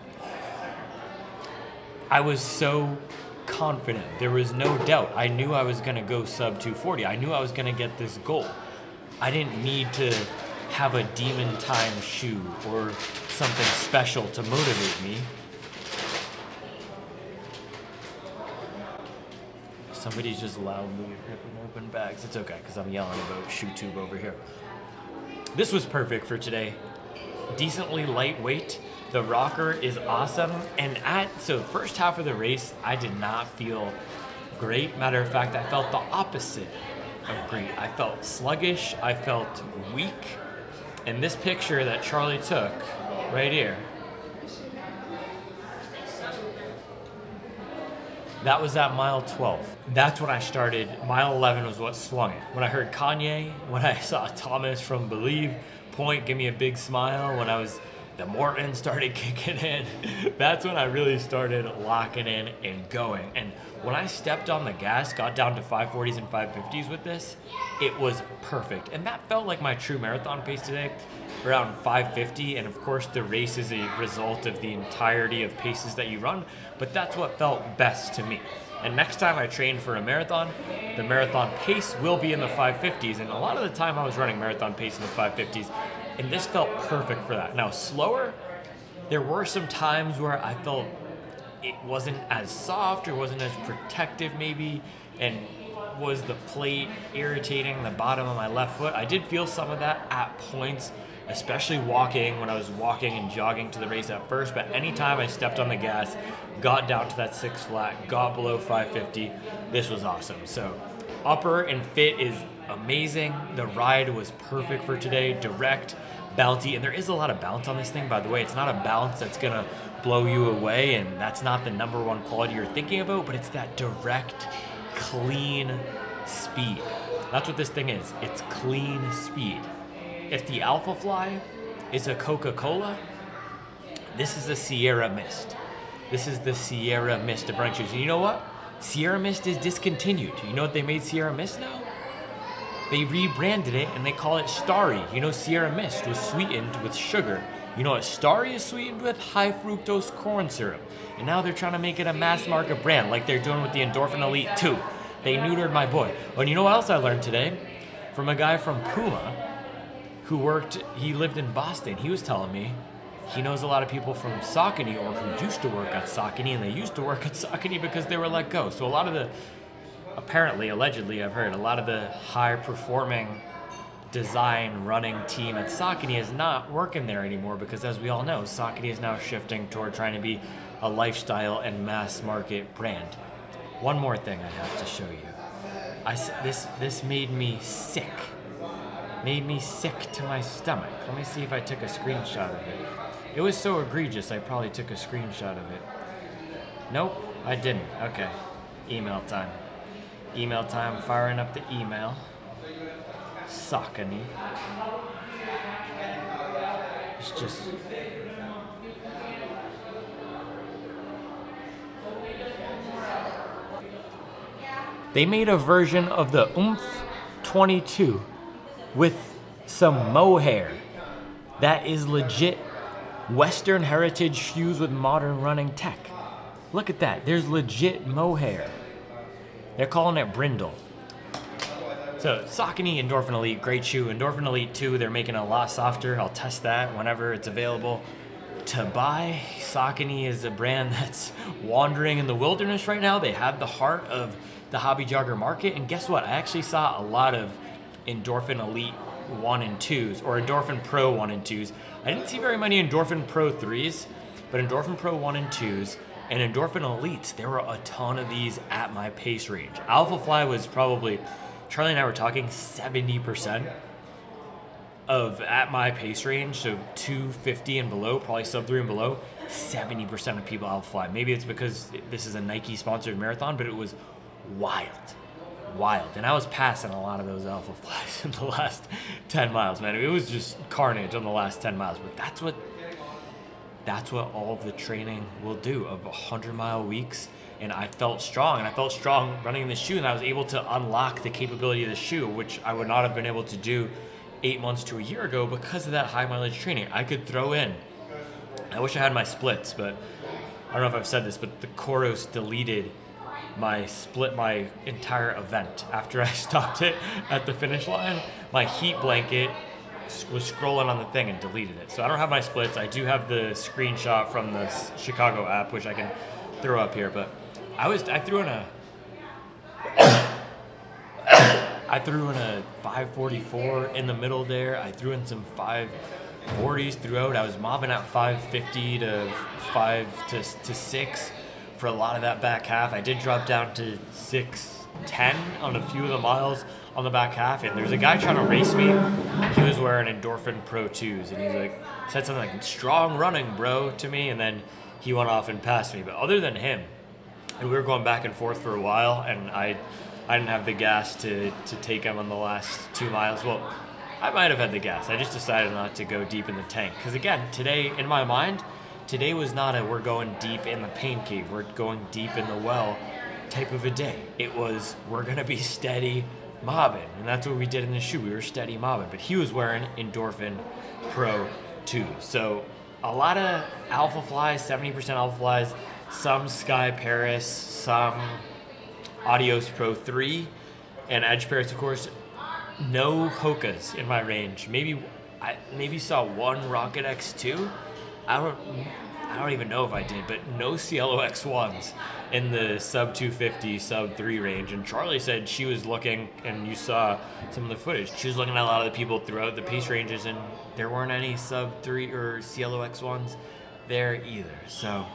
I was so confident. There was no doubt. I knew I was going to go sub 240. I knew I was going to get this goal. I didn't need to have a demon time shoe or something special to motivate me. Somebody's just loudly ripping open bags. It's okay, because I'm yelling about shoe tube over here. This was perfect for today. Decently lightweight. The rocker is awesome. And so first half of the race, I did not feel great. Matter of fact, I felt the opposite of great. I felt sluggish. I felt weak. And this picture that Charlie took right here, that was at mile 12. That's when I started. Mile 11 was what swung it. When I heard Kanye, when I saw Thomas from Believe Point give me a big smile, when the Maurten started kicking in, that's when I really started locking in and going. And when I stepped on the gas, got down to 540s and 550s with this, it was perfect. And that felt like my true marathon pace today, around 550. And of course, the race is a result of the entirety of paces that you run, but that's what felt best to me. And next time I train for a marathon, the marathon pace will be in the 550s. And a lot of the time I was running marathon pace in the 550s, and this felt perfect for that. Now, slower, there were some times where I felt it wasn't as soft or wasn't as protective maybe, and was the plate irritating the bottom of my left foot. I did feel some of that at points, especially walking, when I was walking and jogging to the race at first, but anytime I stepped on the gas, got down to that 6 flat, got below 550, this was awesome. So upper and fit is amazing. The ride was perfect for today, direct, bouncy, and there is a lot of bounce on this thing, by the way. It's not a bounce that's gonna blow you away, and that's not the number one quality you're thinking about, but it's that direct, clean speed. That's what this thing is. It's clean speed. If the Alpha Fly is a Coca-Cola, this is a Sierra Mist. This is the Sierra Mist of running shoes. And you know what? Sierra Mist is discontinued. You know what they made Sierra Mist now? They rebranded it and they call it Starry. You know, Sierra Mist was sweetened with sugar. You know what Starry is sweetened with? High fructose corn syrup. And now they're trying to make it a mass market brand like they're doing with the Endorphin Elite 2. They neutered my boy. Oh, and you know what else I learned today? From a guy from Puma who he lived in Boston. He was telling me he knows a lot of people from Saucony or who used to work at Saucony, and they used to work at Saucony because they were let go. So a lot of the, apparently, allegedly, I've heard, a lot of the high-performing design running team at Saucony is not working there anymore because, as we all know, Saucony is now shifting toward trying to be a lifestyle and mass market brand. One more thing I have to show you. This made me sick. Made me sick to my stomach. Let me see if I took a screenshot of it. It was so egregious, I probably took a screenshot of it. Nope, I didn't. Okay, email time. Email time, firing up the email. Saucony. It's just... They made a version of the Oomph 22 with some mohair. That is legit Western heritage shoes with modern running tech. Look at that. There's legit mohair. They're calling it Brindle. So Saucony Endorphin Elite, great shoe. Endorphin Elite 2, they're making it a lot softer. I'll test that whenever it's available to buy. Saucony is a brand that's wandering in the wilderness right now. They have the heart of the hobby jogger market. And guess what? I actually saw a lot of Endorphin Elite 1 and 2s, or Endorphin Pro 1 and 2s. I didn't see very many Endorphin Pro 3s, but Endorphin Pro 1 and 2s and Endorphin Elites, there were a ton of these at my pace range. Alpha Fly was probably, Charlie and I were talking 70% of at my pace range, so 250 and below, probably sub 3 and below, 70% of people Alpha Fly. Maybe it's because this is a Nike sponsored marathon, but it was wild. And I was passing a lot of those Alpha Flies in the last 10 miles, man. It was just carnage on the last 10 miles, but that's what all of the training will do, of 100-mile weeks. And I felt strong, running in the shoe, and I was able to unlock the capability of the shoe, which I would not have been able to do 8 months to a year ago because of that high mileage training. I could throw in, I wish I had my splits, but I don't know if I've said this, but the Koros deleted my entire event after I stopped it at the finish line. My heat blanket was scrolling on the thing and deleted it. So I don't have my splits. I do have the screenshot from the Chicago app, which I can throw up here, but I threw in a 544 in the middle there. I threw in some 540s throughout. I was mobbing at 550 to 5 to 6 for a lot of that back half. I did drop down to 610 on a few of the miles on the back half, and there's a guy trying to race me. He was wearing Endorphin Pro 2s, and he's like, said something like, "Strong running, bro," to me, and then he went off and passed me. But other than him, and we were going back and forth for a while, and I didn't have the gas to take him on the last 2 miles. Well, I might have had the gas. I just decided not to go deep in the tank. Because again, today, in my mind, today was not a we're going deep in the pain cave, we're going deep in the well type of a day. It was, we're going to be steady mobbing. And that's what we did in the shoe. We were steady mobbing. But he was wearing Endorphin Pro 2. So a lot of Alpha Flies, 70% Alpha Flies, some Sky Paris, some Adios Pro 3, and Edge Paris, of course. No Hokas in my range. I maybe saw one Rocket X2. I don't even know if I did, but no Cielo X1s in the sub 250, sub 3 range. And Charlie said she was looking, and you saw some of the footage, she was looking at a lot of the people throughout the pace ranges, and there weren't any sub 3 or Cielo X1s there either. So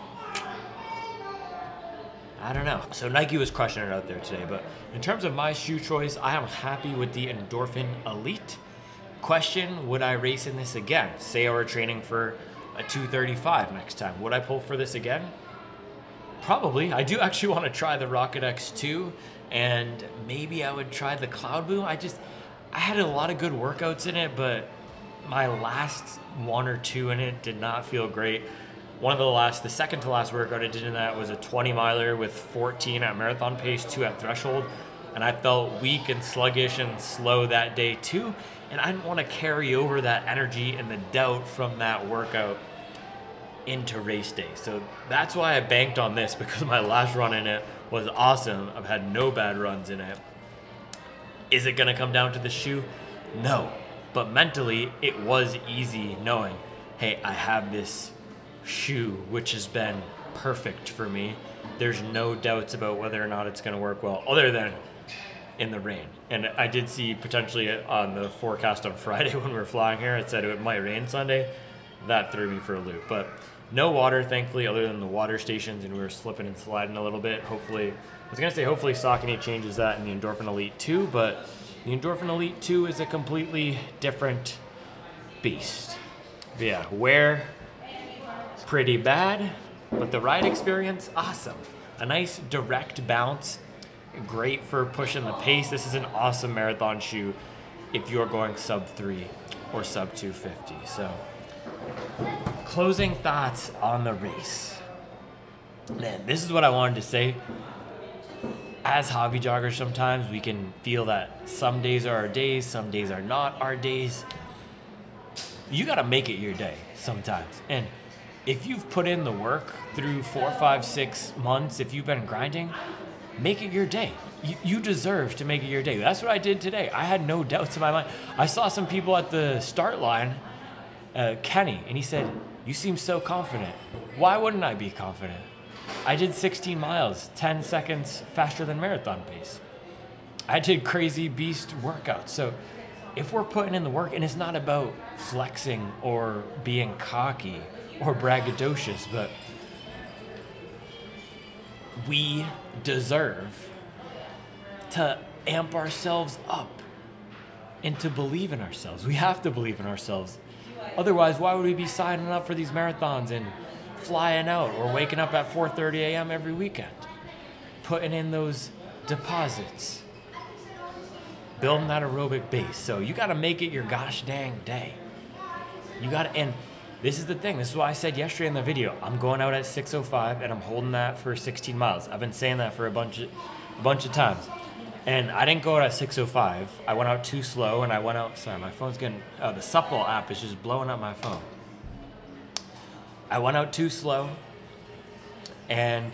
I don't know. So Nike was crushing it out there today, but in terms of my shoe choice, I am happy with the Endorphin Elite. Question, would I race in this again? Say I were training for a 235 next time. Would I pull for this again? Probably. I do actually want to try the Rocket X2, and maybe I would try the Cloud Boom. I had a lot of good workouts in it, but my last one or two in it did not feel great. The second to last workout I did in that was a 20 miler with 14 at marathon pace, 2 at threshold. And I felt weak and sluggish and slow that day too. And I didn't want to carry over that energy and the doubt from that workout into race day. So that's why I banked on this, because my last run in it was awesome. I've had no bad runs in it. Is it going to come down to the shoe? No. But mentally, it was easy knowing, hey, I have this shoe which has been perfect for me. There's no doubts about whether or not it's going to work well, other than in the rain. And I did see potentially on the forecast on Friday when we were flying here, it said it might rain Sunday. That threw me for a loop. But no water, thankfully, other than the water stations, and we were slipping and sliding a little bit. Hopefully Saucony changes that in the Endorphin Elite 2, but the Endorphin Elite 2 is a completely different beast. But yeah, wear pretty bad, but the ride experience, awesome. A nice direct bounce, great for pushing the pace. This is an awesome marathon shoe if you're going sub 3 or sub 250. So closing thoughts on the race. Man, this is what I wanted to say. as hobby joggers, sometimes we can feel that some days are our days, some days are not our days. You got to make it your day sometimes. And if you've put in the work through 4, 5, 6 months, if you've been grinding, make it your day. You deserve to make it your day. That's what I did today. I had no doubts in my mind. I saw some people at the start line, Kenny, and he said, "You seem so confident." Why wouldn't I be confident? I did 16 miles, 10 seconds faster than marathon pace. I did crazy beast workouts. So if we're putting in the work, and it's not about flexing or being cocky or braggadocious, but we deserve to amp ourselves up and to believe in ourselves. We have to believe in ourselves. Otherwise, why would we be signing up for these marathons and flying out or waking up at 4:30 a.m. every weekend? Putting in those deposits, building that aerobic base. So you got to make it your gosh dang day. You got to, and this is the thing. This is what I said yesterday in the video. I'm going out at 6:05 and I'm holding that for 16 miles. I've been saying that for a bunch of times. And I didn't go out at 6:05. I went out too slow, and I went out. Sorry, my phone's getting. The Supwell app is just blowing up my phone. I went out too slow, and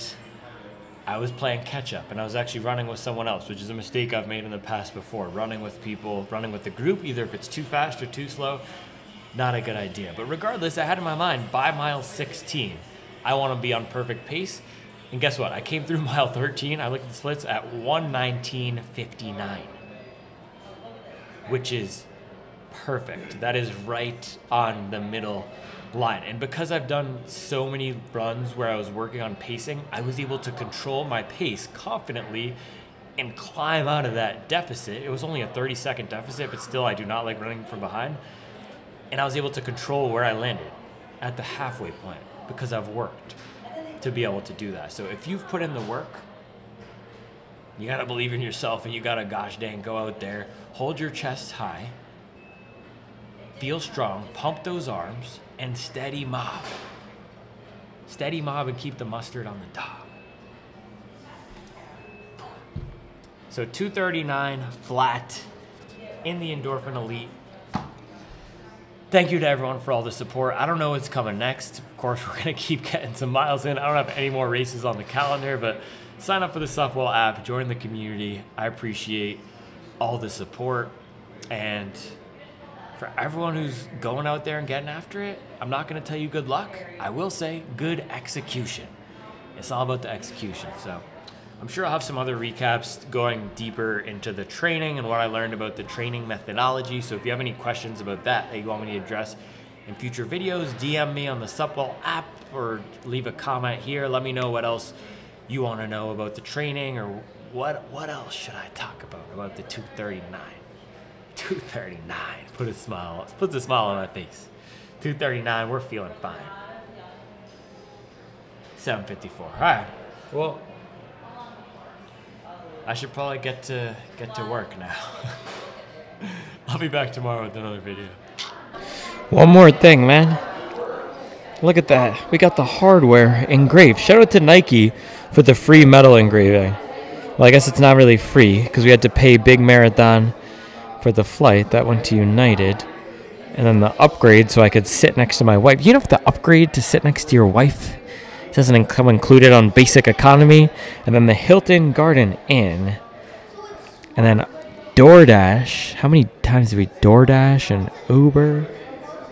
I was playing catch up, and I was actually running with someone else, which is a mistake I've made in the past before. Running with people, running with the group, either if it's too fast or too slow, not a good idea. But regardless, I had in my mind by mile 16, I want to be on perfect pace. And guess what? I came through mile 13. I looked at the splits at 1:19:59, which is perfect. That is right on the middle line. And because I've done so many runs where I was working on pacing, I was able to control my pace confidently and climb out of that deficit. It was only a 30-second deficit, but still I do not like running from behind. And I was able to control where I landed at the halfway point because I've worked to be able to do that. So if you've put in the work, you got to believe in yourself, and you got to gosh dang go out there, hold your chest high, feel strong, pump those arms, and steady mob. Steady mob and keep the mustard on the top. So 2:39 flat in the Endorphin Elite. Thank you to everyone for all the support. I don't know what's coming next. Of course, we're going to keep getting some miles in. I don't have any more races on the calendar, but sign up for the Supwell app, join the community. I appreciate all the support. And for everyone who's going out there and getting after it, I'm not going to tell you good luck. I will say good execution. It's all about the execution. So I'm sure I'll have some other recaps going deeper into the training and what I learned about the training methodology. So if you have any questions about that you want me to address in future videos, DM me on the Supwell app or leave a comment here. Let me know what else you want to know about the training, or what else should I talk about the 239. 239. Puts a smile on my face. 239, we're feeling fine. 7:54. All right. Well, I should probably get to work now. I'll be back tomorrow with another video. One more thing, man. Look at that. We got the hardware engraved. Shout out to Nike for the free metal engraving. Well, I guess it's not really free because we had to pay Big Marathon for the flight. That went to United. And then the upgrade so I could sit next to my wife. You know, if the upgrade to sit next to your wife doesn't come included on basic economy. And then the Hilton Garden Inn. And then DoorDash. How many times did we DoorDash and Uber?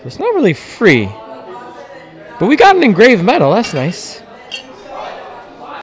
It's not really free. But we got an engraved medal. That's nice.